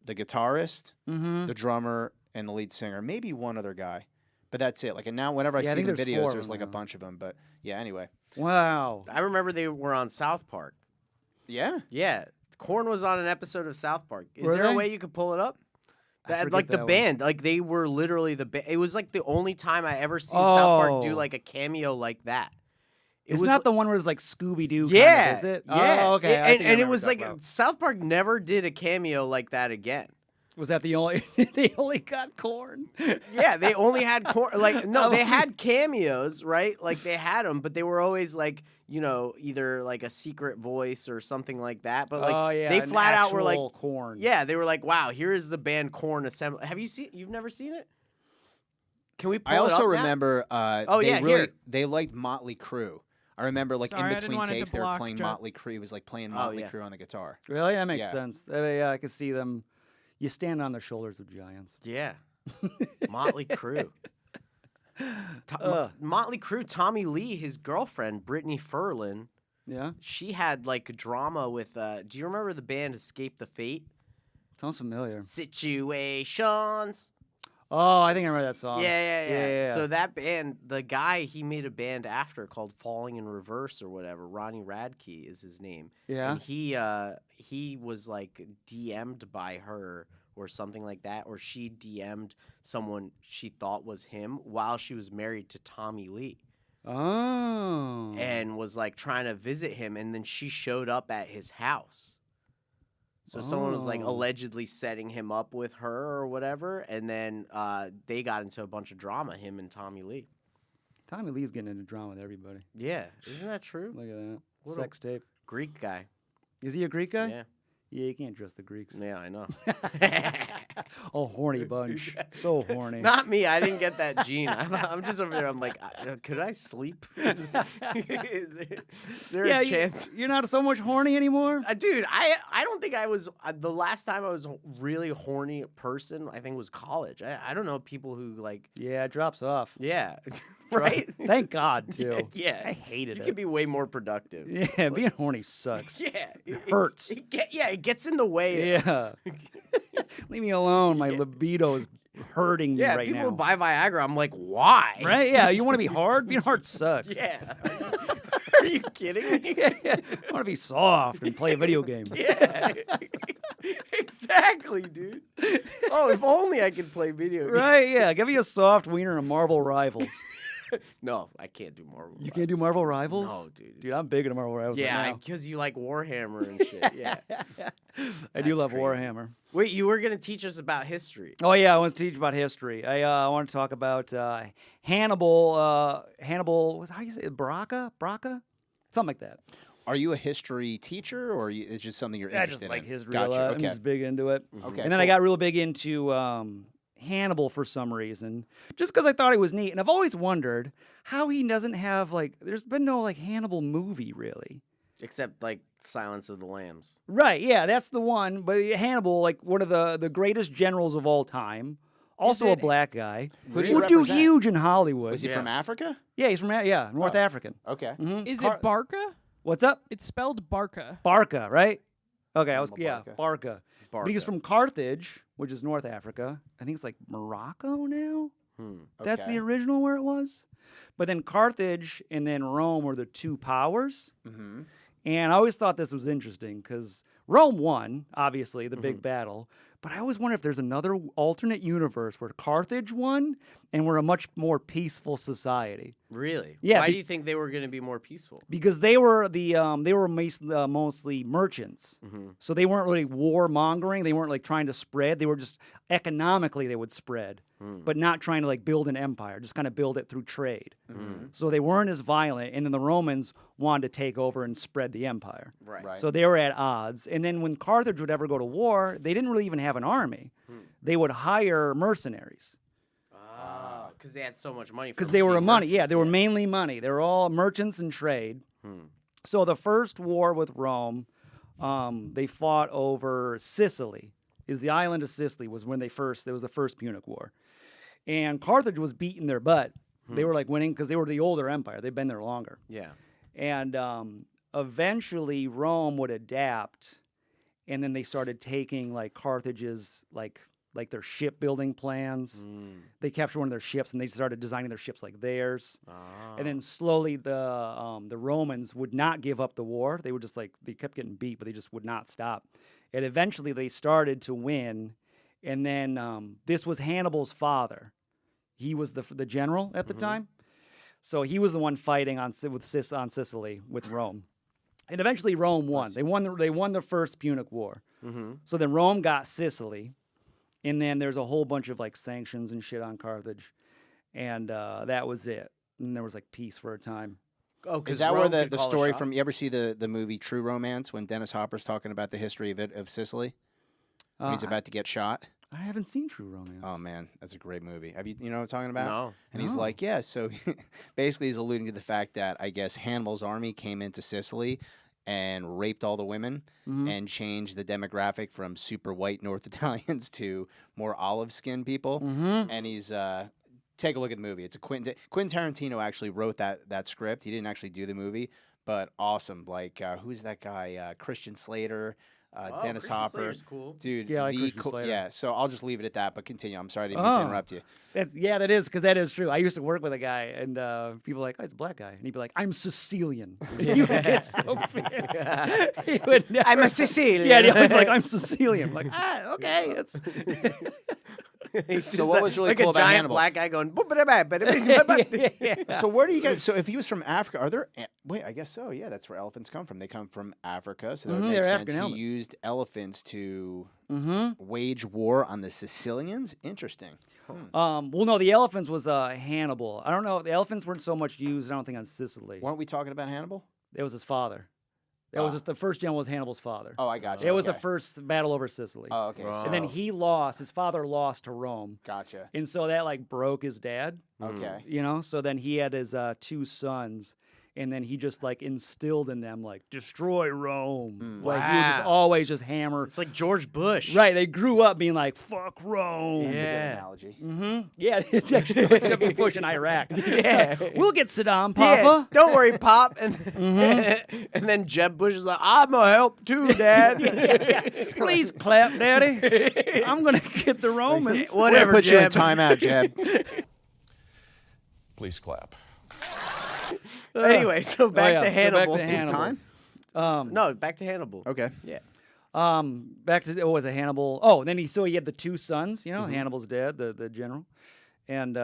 guitarist, Mm-hmm. the drummer, and the lead singer. Maybe one other guy. But that's it. Like, and now whenever I Yeah, I see think the there's videos, 4 of there's them like a now. bunch of them. But yeah, anyway. Wow. I remember they were on South Park. Yeah. Yeah, Korn was on an episode of South Park. Is Were there a they? way you could pull it up? I That forget like the that one. band, like they were literally the band. It was like the only time I ever seen South Park do Oh. like a cameo like that. It It's was not the one where it's like Scooby Doo. yeah, Is it? yeah. Oh, okay. I think I And it remember was what like you're talking about. South Park never did a cameo like that again. Was that the only? They only got Korn. Yeah, they only had like no, Oh. they had cameos, right? Like they had them, but they were always like either like a secret voice or something like that. But like oh yeah. they an flat out were like, actual Korn. yeah, they were like, wow, here is the band Korn assemble. Have you seen? You've never seen it? Can we pull I it also up, Matt? remember Oh, they yeah, really here. they liked Motley Crue. I remember like Sorry, I in didn't between want it to takes they were block playing Jeff. Motley Crue. It was like playing Oh, Motley yeah. Crue on the guitar. Really? That makes Yeah. sense. Yeah, I could see them. You stand on the shoulders of giants. Yeah, Motley Crue. Ugh. Motley Crue. Tommy Lee, his girlfriend Brittany Ferlin. Yeah. She had like drama with. Do you remember the band Escape the Fate? Sounds familiar. Situations. Oh, I think I remember that song. Yeah. So that band, the guy, he made a band after called Falling in Reverse or whatever. Ronnie Radke is his name. Yeah. And he was like DM'd by her or something like that, or she DM'd someone she thought was him while she was married to Tommy Lee. Oh. And was like trying to visit him, and then she showed up at his house. So someone was like Oh. allegedly setting him up with her or whatever, and then they got into a bunch of drama, him and Tommy Lee. Tommy Lee's getting into drama with everybody. Yeah, isn't that true? Look at that. What a- Sex tape. Greek guy. Is he a Greek guy? Yeah, Yeah, you can't trust the Greeks. yeah, I know. Oh, horny bunch. So horny. Not me. I didn't get that gene. I'm just over there. I'm like, could I sleep? Is there a chance? You're not so much horny anymore? Dude, I don't think I was. The last time I was a really horny person, I think was college. I don't know people who like. Yeah, it drops off. Yeah. Right? Thank God, too. Yeah. I hated You it. could be way more productive. Yeah, being horny sucks. Yeah. It hurts. It gets in the way. Yeah. Leave me alone. My libido is hurting me Yeah, right people now. buy Viagra. I'm like, why? Right? Yeah, you want to be hard? Being hard sucks. Yeah. Are you kidding me? I want to be soft and play a video game. Yeah. Exactly, dude. Oh, if only I could play video games. Right? Yeah. Give me a soft wiener and Marvel Rivals. No, I can't do Marvel. You can't do Marvel Rivals? No, dude. Dude, I'm big into Marvel Rivals. yeah, right now. because you like Warhammer and shit. Yeah. I do That's love crazy. Warhammer. Wait, you were gonna teach us about history. Oh yeah, I want to teach about history. I want to talk about Hannibal. Hannibal. How do you say it? Barca? Something like that. Are you a history teacher, or it's just something you're I interested just like in? history Gotcha. a lot. Okay. I'm just big into it. Okay. And then I cool. got real big into Hannibal for some reason, just because I thought he was neat. And I've always wondered how he doesn't have like. There's been no like Hannibal movie really. Except like Silence of the Lambs. Right? Yeah, that's the one. But Hannibal, like one of the greatest generals of all time. Also a it- black guy. Who did he Would do represent? huge in Hollywood. Was he Yeah. from Africa? Yeah, he's from North Oh. African. Okay. Mhm. Is Car- it Barca? What's up? It's spelled Barca. Barca, right? Okay, I was Hannibal Barca. But he was from Carthage, which is North Africa. I think it's like Morocco now. That's Okay. the original where it was. But then Carthage and then Rome were the two powers. Mm-hmm. And I always thought this was interesting because Rome won, obviously, the big battle. But I always wonder if there's another alternate universe where Carthage won and we're a much more peaceful society. Really? Yeah, Why be- do you think they were going to be more peaceful? Because they were mostly merchants, so they weren't really warmongering. They weren't like trying to spread. They were just economically they would spread, but not trying to like build an empire. Just kind of build it through trade. So they weren't as violent. And then the Romans wanted to take over and spread the empire. Right. So they were at odds. And then when Carthage would ever go to war, they didn't really even have an army. They would hire mercenaries. Because they had so much money. Because from they were being money. Yeah, merchants, they were mainly money. They were all merchants and trade. So the first war with Rome, they fought over Sicily. Is the island of Sicily was when there was the first Punic War. And Carthage was beating their butt. They were like winning because they were the older empire. They'd been there longer. Yeah. And eventually Rome would adapt, and then they started taking like Carthage's like their shipbuilding plans. They captured one of their ships, and they started designing their ships like theirs. And then slowly the Romans would not give up the war. They were just like they kept getting beat, but they just would not stop. And eventually they started to win. And then this was Hannibal's father. He was the general at the time. So he was the one fighting on Sicily with Rome. And eventually Rome won. They won the first Punic War. So then Rome got Sicily. And then there's a whole bunch of like sanctions and shit on Carthage. And that was it. And there was like peace for a time. Oh, Is that where the story from? You ever see the movie True Romance when Dennis Hopper's talking about the history of Sicily when he's about to get shot? I haven't seen True Romance. Oh man, that's a great movie. Have you know what I'm talking about? No. And he's like, yeah. So basically, he's alluding to the fact that I guess Hannibal's army came into Sicily and raped all the women and changed the demographic from super white North Italians to more olive skinned people. And he's take a look at the movie. It's a Quentin Tarantino actually wrote that script. He didn't actually do the movie, but awesome. Like who's that guy? Christian Slater. Dennis Christian Hopper, Slater's cool. dude. Yeah, I like Christian Slater. Yeah, so I'll just leave it at that. But continue. I'm sorry, I didn't mean to interrupt you. That is because that is true. I used to work with a guy, and people were like, "Oh, it's a black guy," and he'd be like, "I'm Sicilian." He would get so pissed. He would never, I'm a Sicilian. Yeah, he always like, "I'm Sicilian." I'm like, okay, that's. He's So just what was really like cool a about giant Hannibal? black guy going. So where do you guys? So if he was from Africa, are there? Wait, I guess so. Yeah, that's where elephants come from. They come from Africa, so that would make they're sense. African He elephants. used elephants to wage war on the Sicilians. Interesting. Well, no, the elephants was Hannibal. I don't know. The elephants weren't so much used. I don't think on Sicily. Weren't we talking about Hannibal? It was his father. That was just the first general was Hannibal's father. Oh, I got you. It was the Okay. first battle over Sicily. Oh, okay. Wow. And then he lost. His father lost to Rome. Gotcha. And so that like broke his dad. Okay. You know, so then he had his 2 sons, and then he just like instilled in them like destroy Rome. Like he would just Wow. always just hammer. It's like George Bush. Right, they grew up being like fuck Rome. That's a good Yeah. analogy. Yeah, it's actually Jeb Bush in Iraq. Yeah. We'll get Saddam, Yeah, Papa. don't worry, Pop. And, and then Jeb Bush is like, I'm going to help too, Dad. Please clap, Daddy. I'm gonna get the Romans. Whatever, Put you in Jeb. timeout, Jeb. Please clap. Anyway, so back yeah, to so Hannibal. back to Hannibal. Time? No, back to Hannibal. Okay. Yeah. Back to what was it, Hannibal? Oh, then he had the 2 sons. You know, Hannibal's dad, the general, and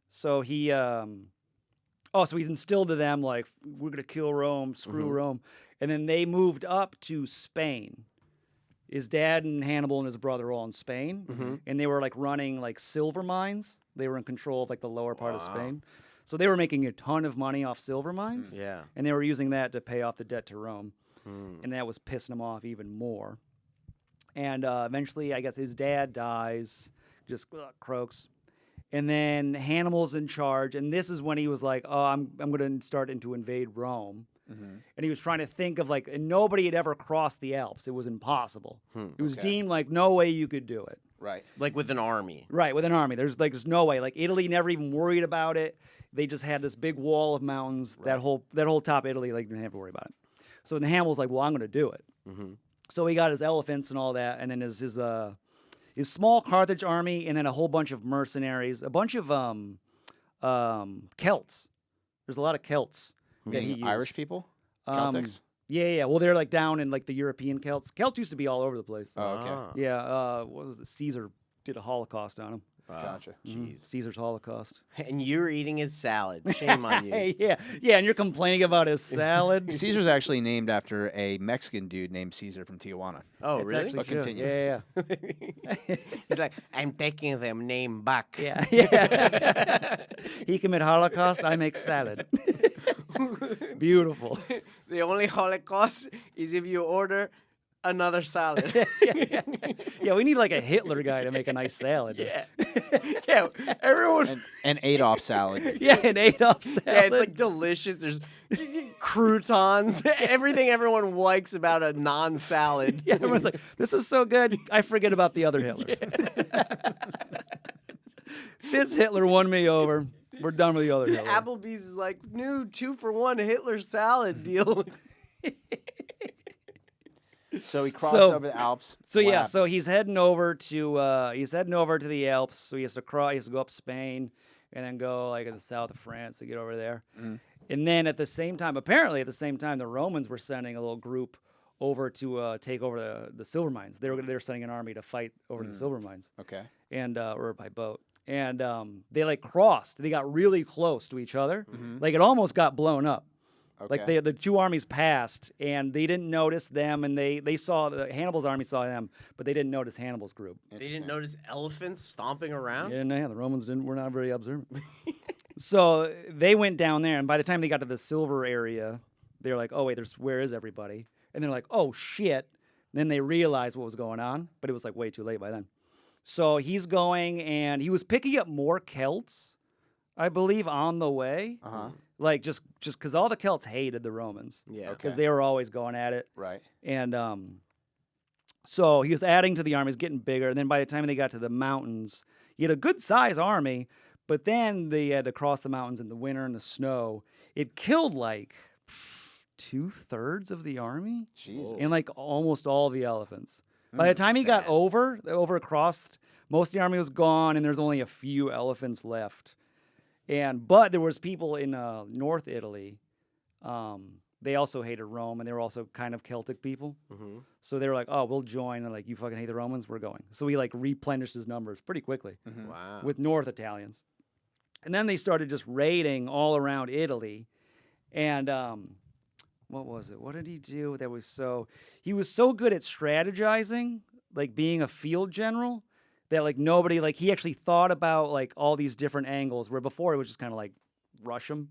so he so he's instilled to them like we're gonna kill Rome, screw Rome, and then they moved up to Spain. His dad and Hannibal and his brother were all in Spain, and they were like running like silver mines. They were in control of like the lower part of Spain, so they were making a ton of money off silver mines. Yeah. And they were using that to pay off the debt to Rome. And that was pissing him off even more. And eventually, I guess his dad dies, just croaks. And then Hannibal's in charge. And this is when he was like, oh, I'm going to start to invade Rome. And he was trying to think of like, and nobody had ever crossed the Alps. It was impossible. It was deemed like no way you could do it. Right. Like with an army. Right, with an army. There's no way. Like Italy never even worried about it. They just had this big wall of mountains. That whole top Italy, like didn't have to worry about it. So then Hannibal's like, well, I'm going to do it. So he got his elephants and all that, and then his small Carthage army, and then a whole bunch of mercenaries, a bunch of Celts. There's a lot of Celts. that he Meaning used. Irish people? Um, Celtics? Yeah. Well, they're like down in like the European Celts. Celts used to be all over the place. Oh, okay. Ah. Yeah. What was it? Caesar did a Holocaust on him. Gotcha. Jeez. Caesar's Holocaust. And you're eating his salad. Shame on you. Hey, yeah, and you're complaining about his salad. Caesar's actually named after a Mexican dude named Caesar from Tijuana. Oh, It's really? actually But true. continue. Yeah. He's like, I'm taking them name back. Yeah. He commit Holocaust, I make salad. Beautiful. The only Holocaust is if you order another salad. Yeah, we need like a Hitler guy to make a nice salad. Yeah. Yeah, everyone. An Adolf salad. Yeah, an Adolf salad. Yeah, it's like delicious. There's croutons, everything everyone likes about a non-salad. Yeah, everyone's like, this is so good, I forget about the other Hitler. This Hitler won me over. We're done with the other Hitler. Applebee's is like, new 2-for-1 Hitler salad deal. So he crossed So- over the Alps. So What yeah, so happens? he's heading over to the Alps. So he has to go up Spain and then go like in the south of France to get over there. And then at the same time, the Romans were sending a little group over to take over the silver mines. They were sending an army to fight over the silver mines Okay. and or by boat. And they like crossed. They got really close to each other. Like it almost got blown up. Like Okay. the two armies passed, and they didn't notice them, and they saw Hannibal's army saw them, but they didn't notice Hannibal's group. They didn't notice elephants stomping around? Yeah, the Romans were not very observant. So they went down there, and by the time they got to the silver area, they were like, "Oh wait, where is everybody?" And they're like, "Oh shit!" And then they realized what was going on, but it was like way too late by then. So he's going, and he was picking up more Celts, I believe, on the way. Uh-huh. Like just because all the Celts hated the Romans. Yeah. Okay. Because they were always going at it. Right. And so he was adding to the army, getting bigger. And then by the time they got to the mountains, he had a good size army, but then they had to cross the mountains in the winter and the snow. It killed like 2/3 of the army Jesus. and like almost all the elephants. By the time he got sad. over across, most of the army was gone, and there's only a few elephants left. But there was people in North Italy. They also hated Rome, and they were also kind of Celtic people. So they were like, "Oh, we'll join." And like, "You fucking hate the Romans, we're going." So he like replenished his numbers pretty quickly Wow. with North Italians, and then they started just raiding all around Italy. And what was it? What did he do? He was so good at strategizing, like being a field general, that like nobody he actually thought about like all these different angles, where before it was just kind of like rush them.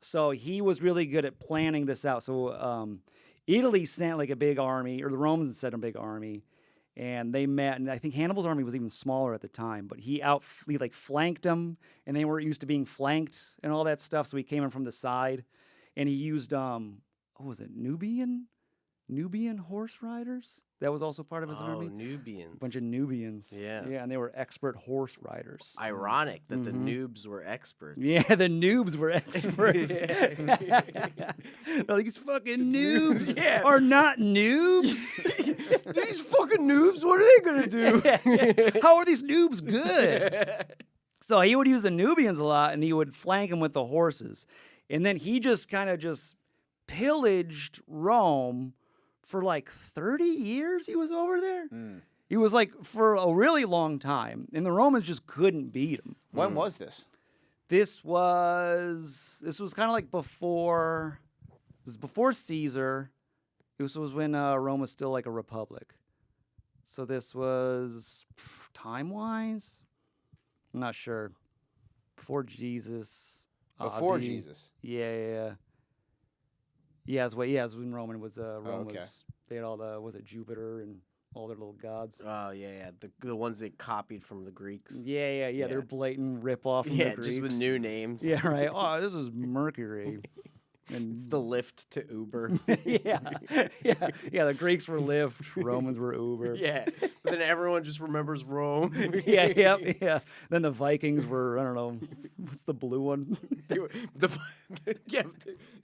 So he was really good at planning this out. So Italy sent like a big army, or the Romans sent a big army, and they met. And I think Hannibal's army was even smaller at the time, but he like flanked them, and they weren't used to being flanked and all that stuff. So he came in from the side, and he used what was it, Nubian horse riders? That was also part of his army. Nubians. A bunch of Nubians. Yeah. Yeah, and they were expert horse riders. Ironic that the noobs were experts. Yeah, the noobs were experts. They're like, these fucking noobs are not noobs. These fucking noobs, what are they going to do? How are these noobs good? So he would use the Nubians a lot, and he would flank them with the horses. And then he just kind of just pillaged Rome for like 30 years. He was over there. He was like for a really long time, and the Romans just couldn't beat him. When was this? This was kind of like before. This was before Caesar. This was when Rome was still like a republic. So this was time-wise, I'm not sure. Before Jesus. Before Jesus. Yeah. Yeah, it was when Rome was Rome was, they had all the, was it Jupiter and all their little gods? Oh, yeah. The ones they copied from the Greeks. Yeah. They're blatant rip-off from the Greeks. Just with new names. Yeah, right. Oh, this is Mercury. And It's the lift to Uber. yeah. The Greeks were Lyft, Romans were Uber. Yeah, but then everyone just remembers Rome. yeah. Then the Vikings were, I don't know, what's the blue one?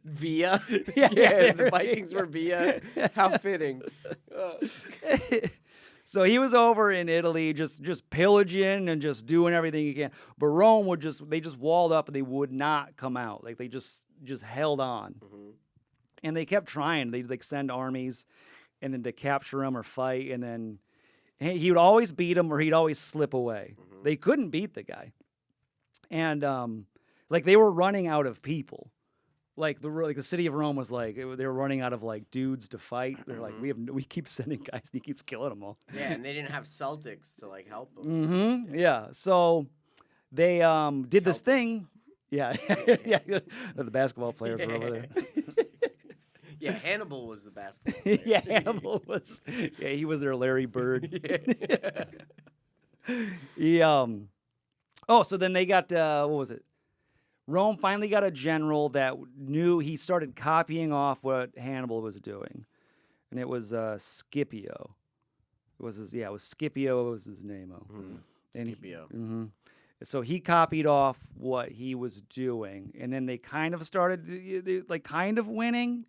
Via. Yeah, The Vikings were Via. How fitting. So he was over in Italy, just pillaging and just doing everything he can. But Rome they just walled up and they would not come out. Like they just held on. And they kept trying. They'd like send armies and then to capture him or fight. And then he would always beat him or he'd always slip away. They couldn't beat the guy. And like they were running out of people. Like the city of Rome was like they were running out of like dudes to fight. They're like we keep sending guys and he keeps killing them all. Yeah, and they didn't have Celtics to like help them. Yeah, so they did this thing. Yeah, the basketball players were over there. Yeah, Hannibal was the basketball player. Yeah, Hannibal was. Yeah, he was their Larry Bird. He Oh, so then they got what was it? Rome finally got a general that knew. He started copying off what Hannibal was doing, and it was Scipio. It was Scipio. Was his name? Scipio. So he copied off what he was doing, and then they kind of started like kind of winning.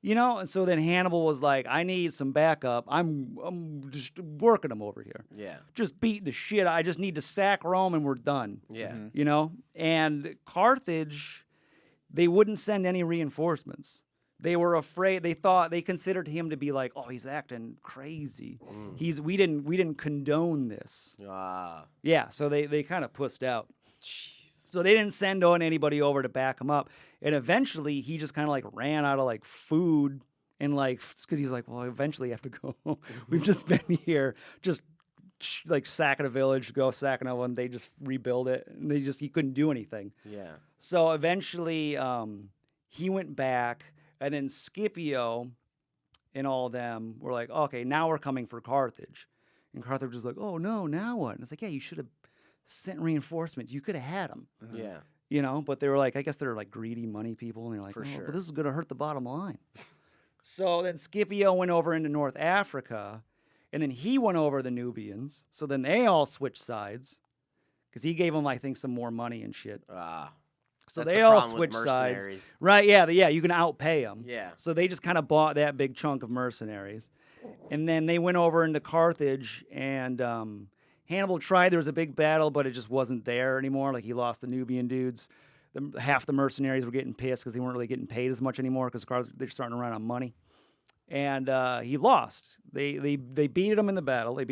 You know, and so then Hannibal was like, I need some backup. I'm just working them over here. Yeah. Just beat the shit. I just need to sack Rome and we're done. Yeah. You know? And Carthage, they wouldn't send any reinforcements. They were afraid. They considered him to be like, oh, he's acting crazy. We didn't condone this. Yeah, so they kind of pussed out. Jeez. So they didn't send on anybody over to back him up. And eventually he just kind of like ran out of like food and like, because he's like, well, eventually I have to go. We've just been here, just like sacking a village, go sack another one. They just rebuild it. And he couldn't do anything. Yeah. So eventually he went back, and then Scipio and all of them were like, okay, now we're coming for Carthage. And Carthage was like, oh no, now what? And it's like, yeah, you should have sent reinforcements. You could have had them. Yeah. You know, but they were like, I guess they're like greedy money people. And they're like, For sure. But this is going to hurt the bottom line. So then Scipio went over into North Africa, and then he went over the Nubians. So then they all switched sides because he gave them, I think, some more money and shit. So That's they the all problem with switched sides. mercenaries. Right, yeah, you can outpay them. Yeah. So they just kind of bought that big chunk of mercenaries. And then they went over into Carthage, and Hannibal tried. There was a big battle, but it just wasn't there anymore. Like, he lost the Nubian dudes. Half the mercenaries were getting pissed because they weren't really getting paid as much anymore because they're starting to run out of money. And he lost. They beat him in the battle. And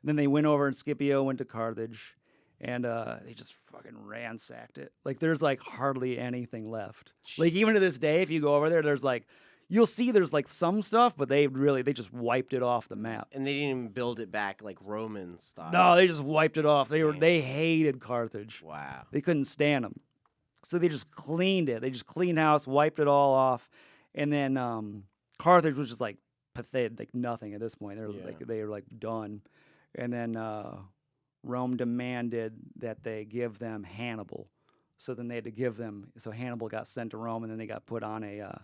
then they went over, and Scipio went to Carthage. And they just fucking ransacked it. Like, there's, like, hardly anything left. Like, even to this day, if you go over there, there's, like, you'll see there's, like, some stuff, but they just wiped it off the map. And they didn't even build it back like Roman style. No, they just wiped it off. They hated Carthage. Wow. They couldn't stand them. So they just cleaned it. They just cleaned house, wiped it all off, and then Carthage was just like pathetic, like nothing at this point. They were like done, and then Rome demanded that they give them Hannibal. So then they had to give them. So Hannibal got sent to Rome, and then they got put on a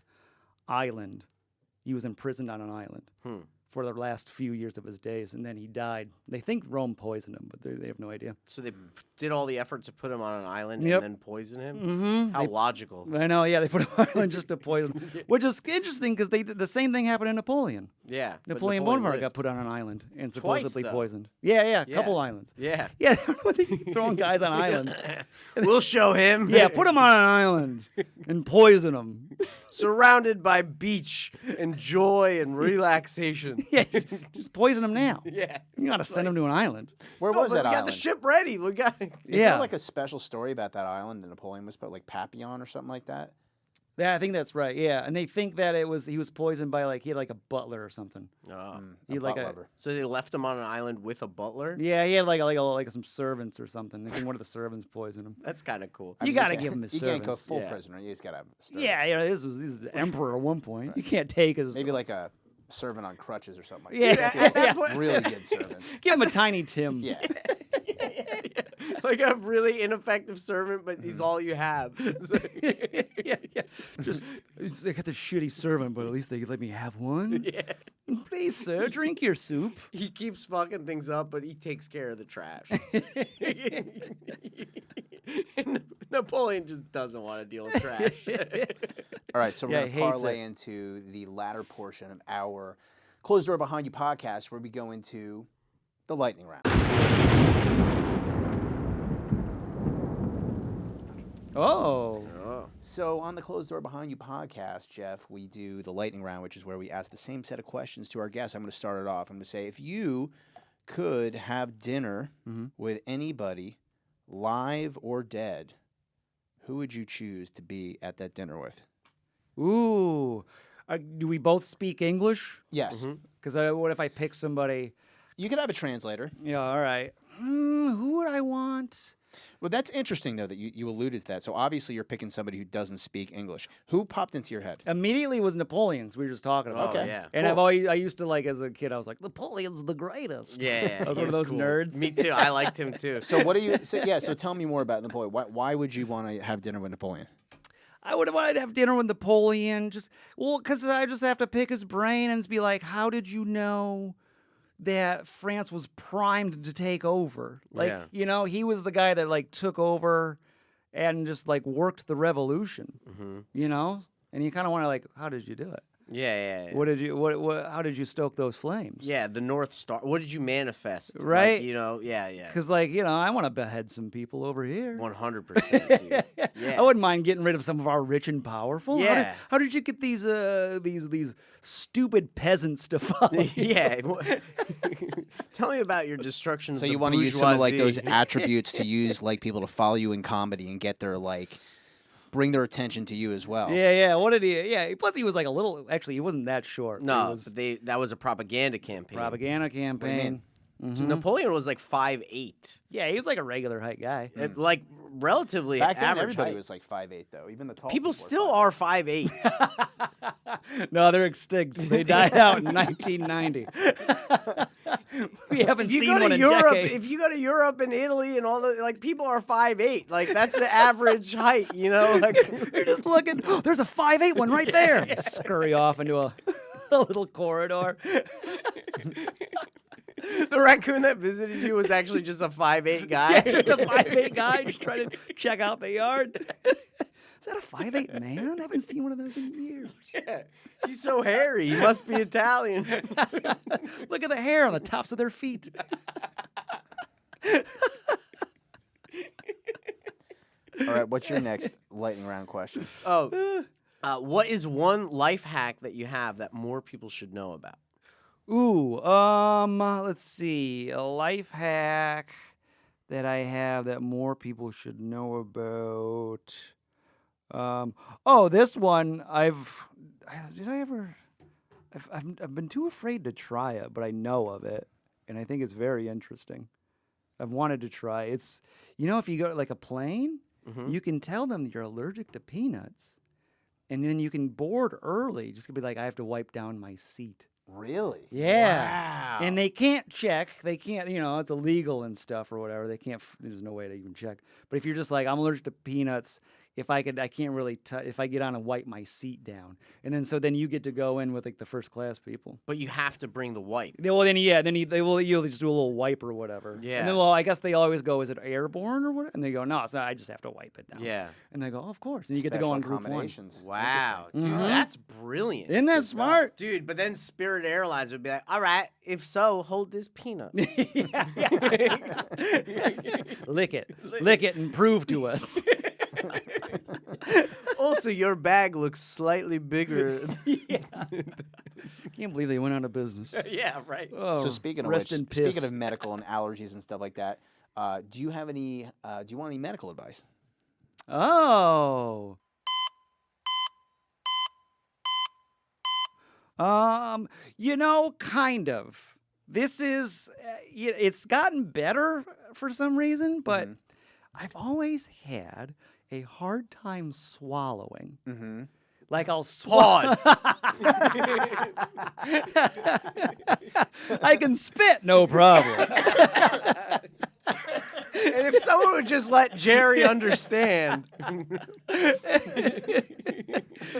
island. He was imprisoned on an island for the last few years of his days, and then he died. They think Rome poisoned him, but they have no idea. So they did all the effort to put him on an island Yep. and then poison him? Mm-hmm. How logical. I know, yeah, they put him on an island just to poison him, which is interesting because the same thing happened to Napoleon. Yeah. but Napoleon Bonaparte lived. got put on an island and Twice, supposedly though. poisoned. Yeah, Yeah. couple islands. Yeah. Yeah, they keep throwing guys on islands. We'll show him. Yeah, put him on an island and poison him. Surrounded by beach and joy and relaxation. Yeah, just poison him now. Yeah. You gotta send him to an island. Where No, was but that we got island? the ship ready. We got. Is Yeah. there like a special story about that island that Napoleon was put, like Papillon or something like that? Yeah, I think that's right. Yeah, and they think that he was poisoned by he had like a butler or something. He A had like butt a lover. So they left him on an island with a butler. yeah, he had like some servants or something. They think one of the servants poisoned him. That's kind of cool. I You mean, gotta can't- give him his You can't go servants. full Yeah. prisoner. You just gotta have a servant. Yeah, this was the emperor at one point. You can't take his Maybe like a servant on crutches or something like Yeah, that. at that yeah. point- Really good servant. Give him a tiny Tim. Yeah. Like a really ineffective servant, but he's all you have. yeah. Just they got the shitty servant, but at least they could let me have one. Yeah. Please, sir, drink your soup. He keeps fucking things up, but he takes care of the trash. And Napoleon just doesn't want to deal with trash. All right, so we're Yeah, going he to hates parlay it. into the latter portion of our Closed Door Behind You podcast where we go into the lightning round. Oh. Oh. So on the Closed Door Behind You podcast, Jeff, we do the lightning round, which is where we ask the same set of questions to our guests. I'm going to start it off. I'm going to say, if you could have dinner with anybody, live or dead, who would you choose to be at that dinner with? Ooh. Do we both speak English? Yes. Because what if I pick somebody? You could have a translator. Yeah, all right. Who would I want? Well, that's interesting, though, that you alluded to that. So obviously you're picking somebody who doesn't speak English. Who popped into your head? Immediately was Napoleon, 'cause we were just talking about. Oh, it. yeah. And I used to as a kid, I was like, Napoleon's the greatest. Yeah. I was one of he's those cool. nerds. Me too. I liked him too. So what do you? So tell me more about Napoleon. Why would you want to have dinner with Napoleon? I would have wanted to have dinner with Napoleon, because I just have to pick his brain and be like, how did you know that France was primed to take over? Yeah. He was the guy that took over and just worked the revolution, and you kind of want to how did you do it? Yeah. How did you stoke those flames? Yeah, the North Star. What did you manifest? Right? Yeah. Because, I want to behead some people over here. 100%, dude. Yeah. I wouldn't mind getting rid of some of our rich and powerful. Yeah. How did you get these stupid peasants to follow you? Yeah. Tell me about your destruction of So the you want to use some of those bourgeoisie. attributes to use people to follow you in comedy and get their bring their attention to you as well. Yeah. What did he? Yeah. Plus, he was a little. Actually, he wasn't that short. He No, was but that was a propaganda campaign. propaganda campaign. So Napoleon was 5'8". Yeah, he was a regular height guy. Relatively Back then, average everybody height. was 5'8", though. Even the tall People were still 5'8". are 5'8". No, they're extinct. They died out in 1990. We haven't If you seen go one to in Europe, decades. if you go to Europe and Italy and all the people are 5'8". That's the average height, You're just looking. Oh, there's a 5'8" one right there. Scurry off into a little corridor. The raccoon that visited you was actually just a 5'8" guy. Yeah, just a 5'8" guy just trying to check out the yard. Is that a 5'8" man? I haven't seen one of those in years. Yeah. He's so hairy. He must be Italian. Look at the hair on the tops of their feet. All right, what's your next lightning round question? What is one life hack that you have that more people should know about? Ooh, let's see. A life hack that I have that more people should know about. This one I've been too afraid to try it, but I know of it, and I think it's very interesting. I've wanted to try. It's if you go a plane you can tell them you're allergic to peanuts, and then you can board early. Just gonna be like, I have to wipe down my seat. Really? Yeah. Wow. And they can't check. They can't, it's illegal and stuff or whatever. They can't, there's no way to even check. But if you're just like, I'm allergic to peanuts, I can't really, if I get on and wipe my seat down. And then you get to go in with like the first class people. But you have to bring the wipes. You'll just do a little wipe or whatever. Yeah. And then, I guess they always go, is it airborne or what? And they go, no, it's not, I just have to wipe it down. Yeah. And they go, oh, of course. And you get to go on group one. accommodations. Wow. Dude, Mhm. that's brilliant. Isn't that smart? Dude, but then Spirit Airlines would be like, all right, if so, hold this peanut. Yeah. Lick it and prove to us. Also, your bag looks slightly bigger. Yeah. Can't believe they went out of business. Yeah, right. Oh, So speaking of rest which, in piss. speaking of medical and allergies and stuff like that, do you have any? Do you want any medical advice? Oh. Kind of. This is, it's gotten better for some reason, but I've always had a hard time swallowing. Mm-hmm. Like I'll Pause. I can spit, no problem. And if someone would just let Jerry understand.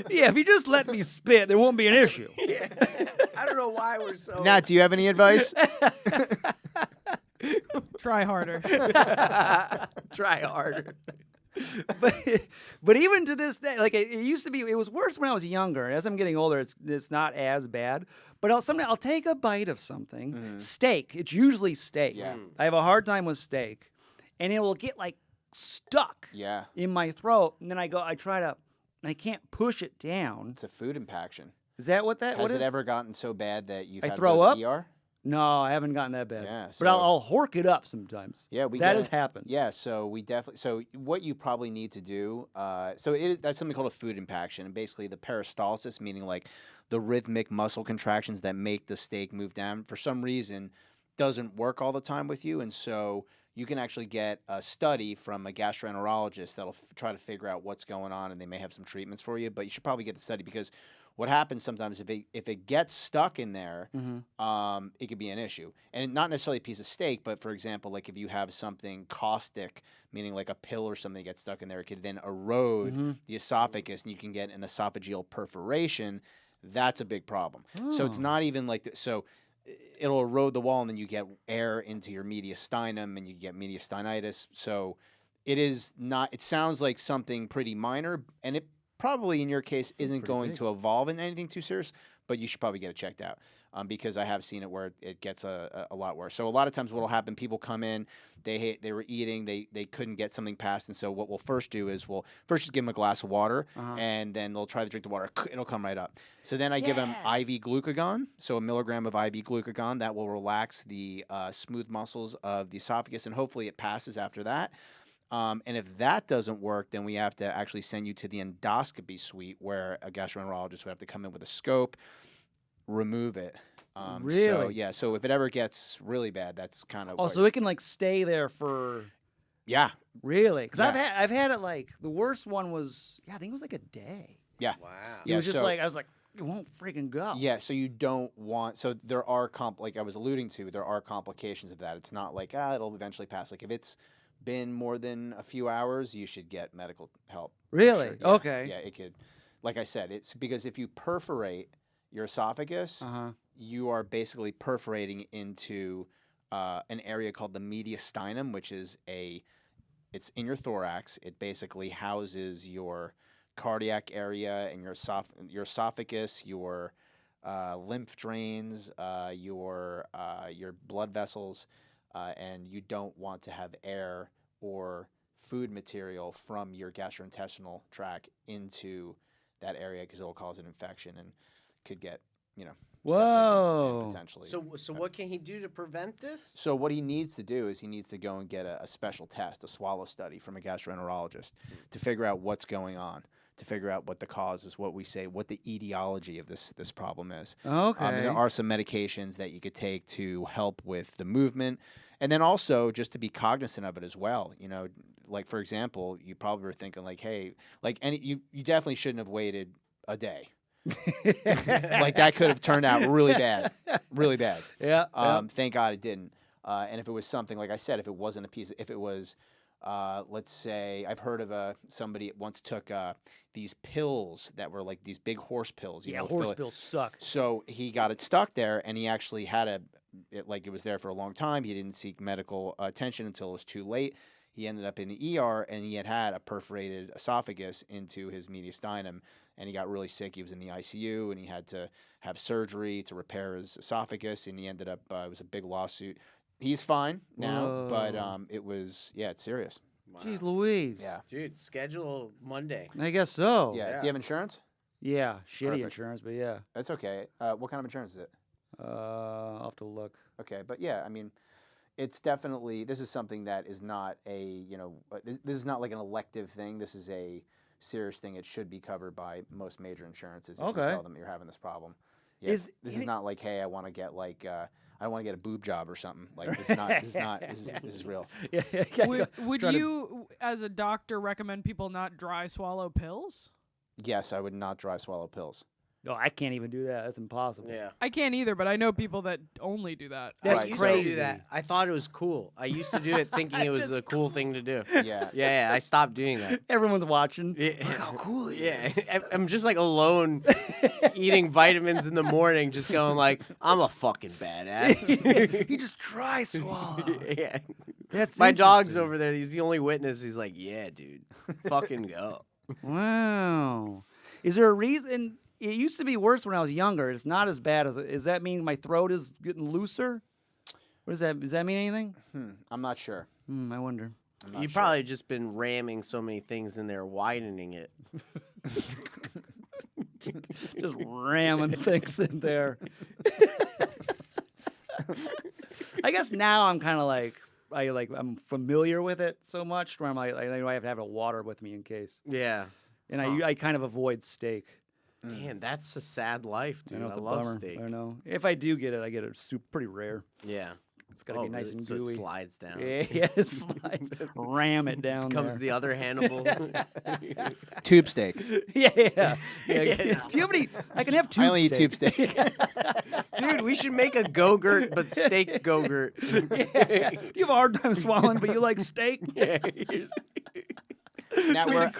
Yeah, if you just let me spit, there won't be an issue. Yeah. I don't know why we're so. Nat, do you have any advice? Try harder. Try harder. But even to this day, like it used to be, it was worse when I was younger. As I'm getting older, it's not as bad. But I'll take a bite of something. Steak. It's usually steak. Yeah. I have a hard time with steak, and it will get like stuck Yeah. in my throat, and then I try to, and I can't push it down. It's a food impaction. Is that what that? Has what it is? ever gotten so bad that you've I had throw to go to up? the ER? No, I haven't gotten that bad. Yeah, but so- I'll hork it up sometimes. Yeah, that has happened. Yeah, so we definitely. So what you probably need to do. That's something called a food impaction, and basically the peristalsis, meaning like the rhythmic muscle contractions that make the steak move down, for some reason, doesn't work all the time with you, and so you can actually get a study from a gastroenterologist that'll try to figure out what's going on, and they may have some treatments for you. But you should probably get the study because what happens sometimes if it gets stuck in there, it could be an issue. And not necessarily a piece of steak, but for example, like if you have something caustic, meaning like a pill or something gets stuck in there, it could then erode the esophagus, and you can get an esophageal perforation. That's a big problem. So it's not even like so it'll erode the wall, and then you get air into your mediastinum, and you get mediastinitis. So it is not. It sounds like something pretty minor, and it probably in your case isn't going to evolve in anything too serious, but you should probably get it checked out because I have seen it where it gets a lot worse. So a lot of times what will happen, people come in, they were eating, they couldn't get something passed, and so what we'll first do is we'll first just give them a glass of water, and then they'll try to drink the water. It'll come right up. So then I give them IV glucagon, so 1 milligram of IV glucagon. That will relax the smooth muscles of the esophagus, and hopefully it passes after that. And if that doesn't work, then we have to actually send you to the endoscopy suite where a gastroenterologist would have to come in with a scope, remove it. Really? So, yeah. So if it ever gets really bad, that's kind of. Oh, so it can like stay there for. Yeah. Really? Because Yeah. I've had it like the worst one was I think it was like a day. Yeah. Wow. It Yeah, was just so- like I was like it won't freaking go. Yeah. So you don't want. So there are like I was alluding to, there are complications of that. It's not like it'll eventually pass. Like if it's been more than a few hours, you should get medical help. for Really? sure. Yeah. Okay. Yeah. It could. Like I said, it's because if you perforate your esophagus, you are basically perforating into an area called the mediastinum, which is it's in your thorax. It basically houses your cardiac area and your esophagus, your lymph drains, your blood vessels, and you don't want to have air or food material from your gastrointestinal tract into that area because it will cause an infection and could get, septic Whoa. and potentially. So what can he do to prevent this? So what he needs to do is he needs to go and get a special test, a swallow study from a gastroenterologist to figure out what's going on, to figure out what the cause is, what the etiology of this problem is. Okay. And there are some medications that you could take to help with the movement. And then also just to be cognizant of it as well. like for example, you probably were thinking like, hey, like, and you definitely shouldn't have waited a day. Like that could have turned out really bad, really bad. Yeah. Thank God it didn't. And if it was something like I said, if it wasn't a piece, if it was, let's say, I've heard of somebody once took these pills that were like these big horse pills. You know, horse pills suck. So he got it stuck there, and he actually had it was there for a long time. He didn't seek medical attention until it was too late. He ended up in the ER, and he had a perforated esophagus into his mediastinum, and he got really sick. He was in the ICU, and he had to have surgery to repair his esophagus, and he ended up, it was a big lawsuit. He's fine now, but it was, it's serious. Wow. Jeez Louise. Yeah. Dude, schedule Monday. I guess so. Yeah. Do you have insurance? Yeah. Shitty Perfect. insurance, but yeah. That's okay. What kind of insurance is it? I'll have to look. Okay, but yeah, I mean, it's definitely, this is something that is not a, this is not like an elective thing. This is a serious thing. It should be covered by most major insurances if you Okay. tell them you're having this problem. Yeah, this is not like, hey, I want to get like, I want to get a boob job or something. Like this is real. Yeah. Would you, as a doctor, recommend people not dry swallow pills? Yes, I would not dry swallow pills. No, I can't even do that. That's impossible. Yeah. I can't either, but I know people that only do that. That's I used crazy. to do that. I thought it was cool. I used to do it thinking it was a cool thing to do. Yeah. Yeah, I stopped doing that. Everyone's watching. Yeah. Look how cool he is. Yeah, I'm just like alone eating vitamins in the morning, just going like, I'm a fucking badass. He just dry swallowed. Yeah. That's My dog's interesting. over there. He's the only witness. He's like, yeah, dude, fucking go. Wow. Is there a reason? It used to be worse when I was younger. It's not as bad as. Does that mean my throat is getting looser? What does that? Does that mean anything? I'm not sure. I wonder. I'm not You've sure. probably just been ramming so many things in there, widening it. Just ramming things in there. I guess now I'm kind of like I'm familiar with it so much where I'm like I know I have to have a water with me in case, Yeah. and I kind of avoid steak. Damn, that's a sad life, dude. I know I it's a love bummer. steak. I know if I do get it, I get it pretty rare. Yeah. It's gotta be nice really? and So gooey. it slides down. Yeah, it slides. Ram it down Comes there. the other Hannibal. Tube steak. Yeah. Do you have any? I can have tube I only eat tube steak. steak. Dude, we should make a Go-Gurt, but steak Go-Gurt. Yeah. You have a hard time swallowing, but you like steak? Yeah. Now where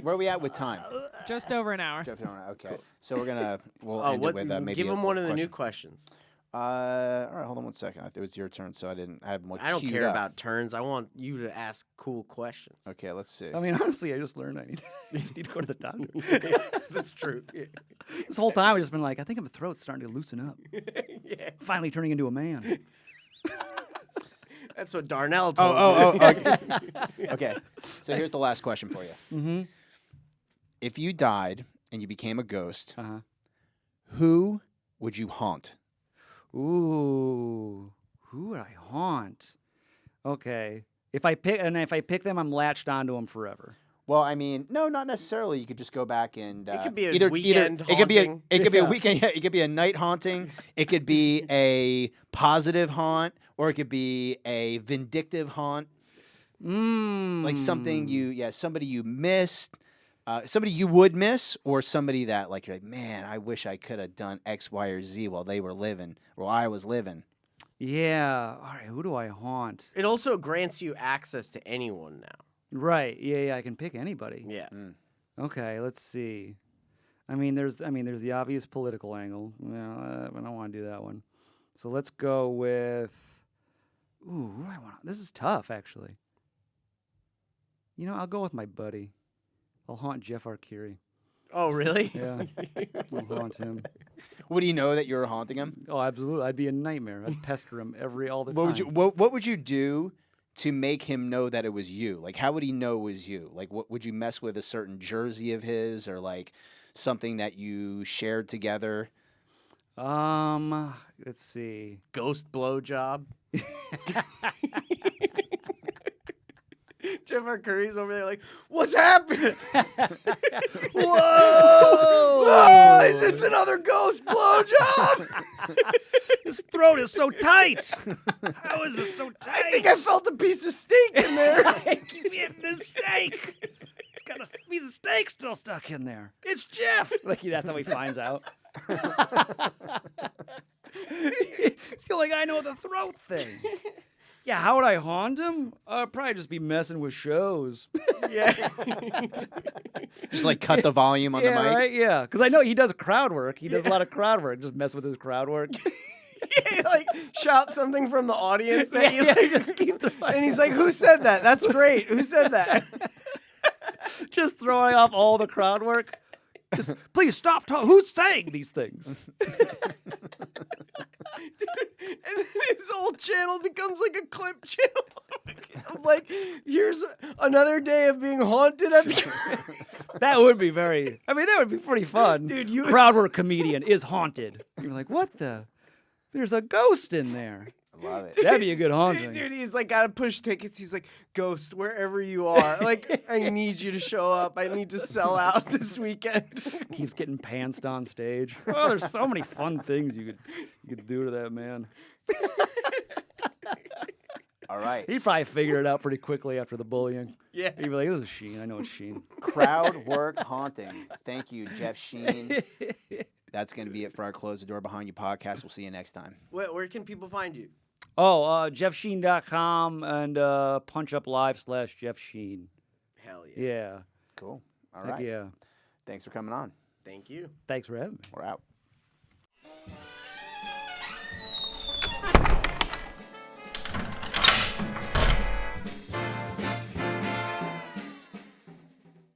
are we at with time? Just over an hour. Jeff, okay. So we'll Oh, end it with maybe give a him one of the question. new questions. All right, hold on one second. It was your turn, so I have one. I don't queued care up. about turns. I want you to ask cool questions. Okay, let's see. I mean, honestly, I just learned I just need to go to the doctor. That's true. Yeah. This whole time I've just been like, I think my throat's starting to loosen up. Yeah. Finally turning into a man. That's what Darnell told me. Okay. Okay. So here's the last question for you. Mm-hmm. If you died and you became a ghost, Uh-huh. who would you haunt? Ooh. Who would I haunt? Okay. If I pick them, I'm latched onto them forever. Well, I mean, no, not necessarily. You could just go back and It could be a either weekend it could be haunting. it could be a Yeah. weekend. Yeah, it could be a night haunting. It could be a positive haunt, or it could be a vindictive haunt, like something somebody you missed, somebody you would miss, or somebody that like you're like, man, I wish I could have done X, Y, or Z while they were living, while I was living. Yeah. All right. Who do I haunt? It also grants you access to anyone now. Right. Yeah. I can pick anybody. Yeah. Okay. Let's see. I mean, there's the obvious political angle. Yeah, I don't want to do that one. So let's go with. Ooh, who do I want? This is tough, actually. You know, I'll go with my buddy. I'll haunt Jeff Arcuri. Oh, really? Yeah. I'll haunt him. Would he know that you were haunting him? Oh, absolutely. I'd be a nightmare. I'd pester him all the What time. would you what would you do to make him know that it was you? Like, how would he know it was you? Like, what would you mess with a certain jersey of his, or like something that you shared together? Let's see. Ghost blowjob. Jeff Curry's over there like, what's happening? Whoa! Oh, is this another ghost blowjob? His throat is so tight. How is this so tight? I think I felt a piece of steak in there. I keep hitting this steak. It's got a piece of steak still stuck in there. It's Jeff. Like that's how he finds out. It's like I know the throat thing. Yeah, how would I haunt him? I'd probably just be messing with shows. Yeah. Just like cut the volume on the mic. Right? Yeah, because I know he does crowd work. He does a lot of crowd work. Just mess with his crowd work. Like shout something from the audience that you just keep the and he's like, who said that? That's great. Who said that? Just throwing off all the crowd work. Just please stop talking. Who's saying these things? Dude, and then his whole channel becomes like a clip channel. I'm like, here's another day of being haunted at the That would be very. I mean, that would be pretty fun. Dude, you crowd work comedian is haunted. You're like, what the? There's a ghost in there. Love it. That'd be a good haunting. Dude, he's like, gotta push tickets. He's like, Ghost, wherever you are. Like, I need you to show up. I need to sell out this weekend. Keeps getting pantsed on stage. Oh, there's so many fun things you could do to that man. All right. He'd probably figure it out pretty quickly after the bullying. Yeah. He'd be like, this is Sheen. I know it's Sheen. Crowd work haunting. Thank you, Jeff Scheen. That's going to be it for our Close the Door Behind You podcast. We'll see you next time. Where can people find you? Oh, JeffSheen.com and PunchUpLive/Jeff Scheen. Hell yeah. Yeah. Cool. All Heck right. yeah. Thanks for coming on. Thank you. Thanks for having me. We're out.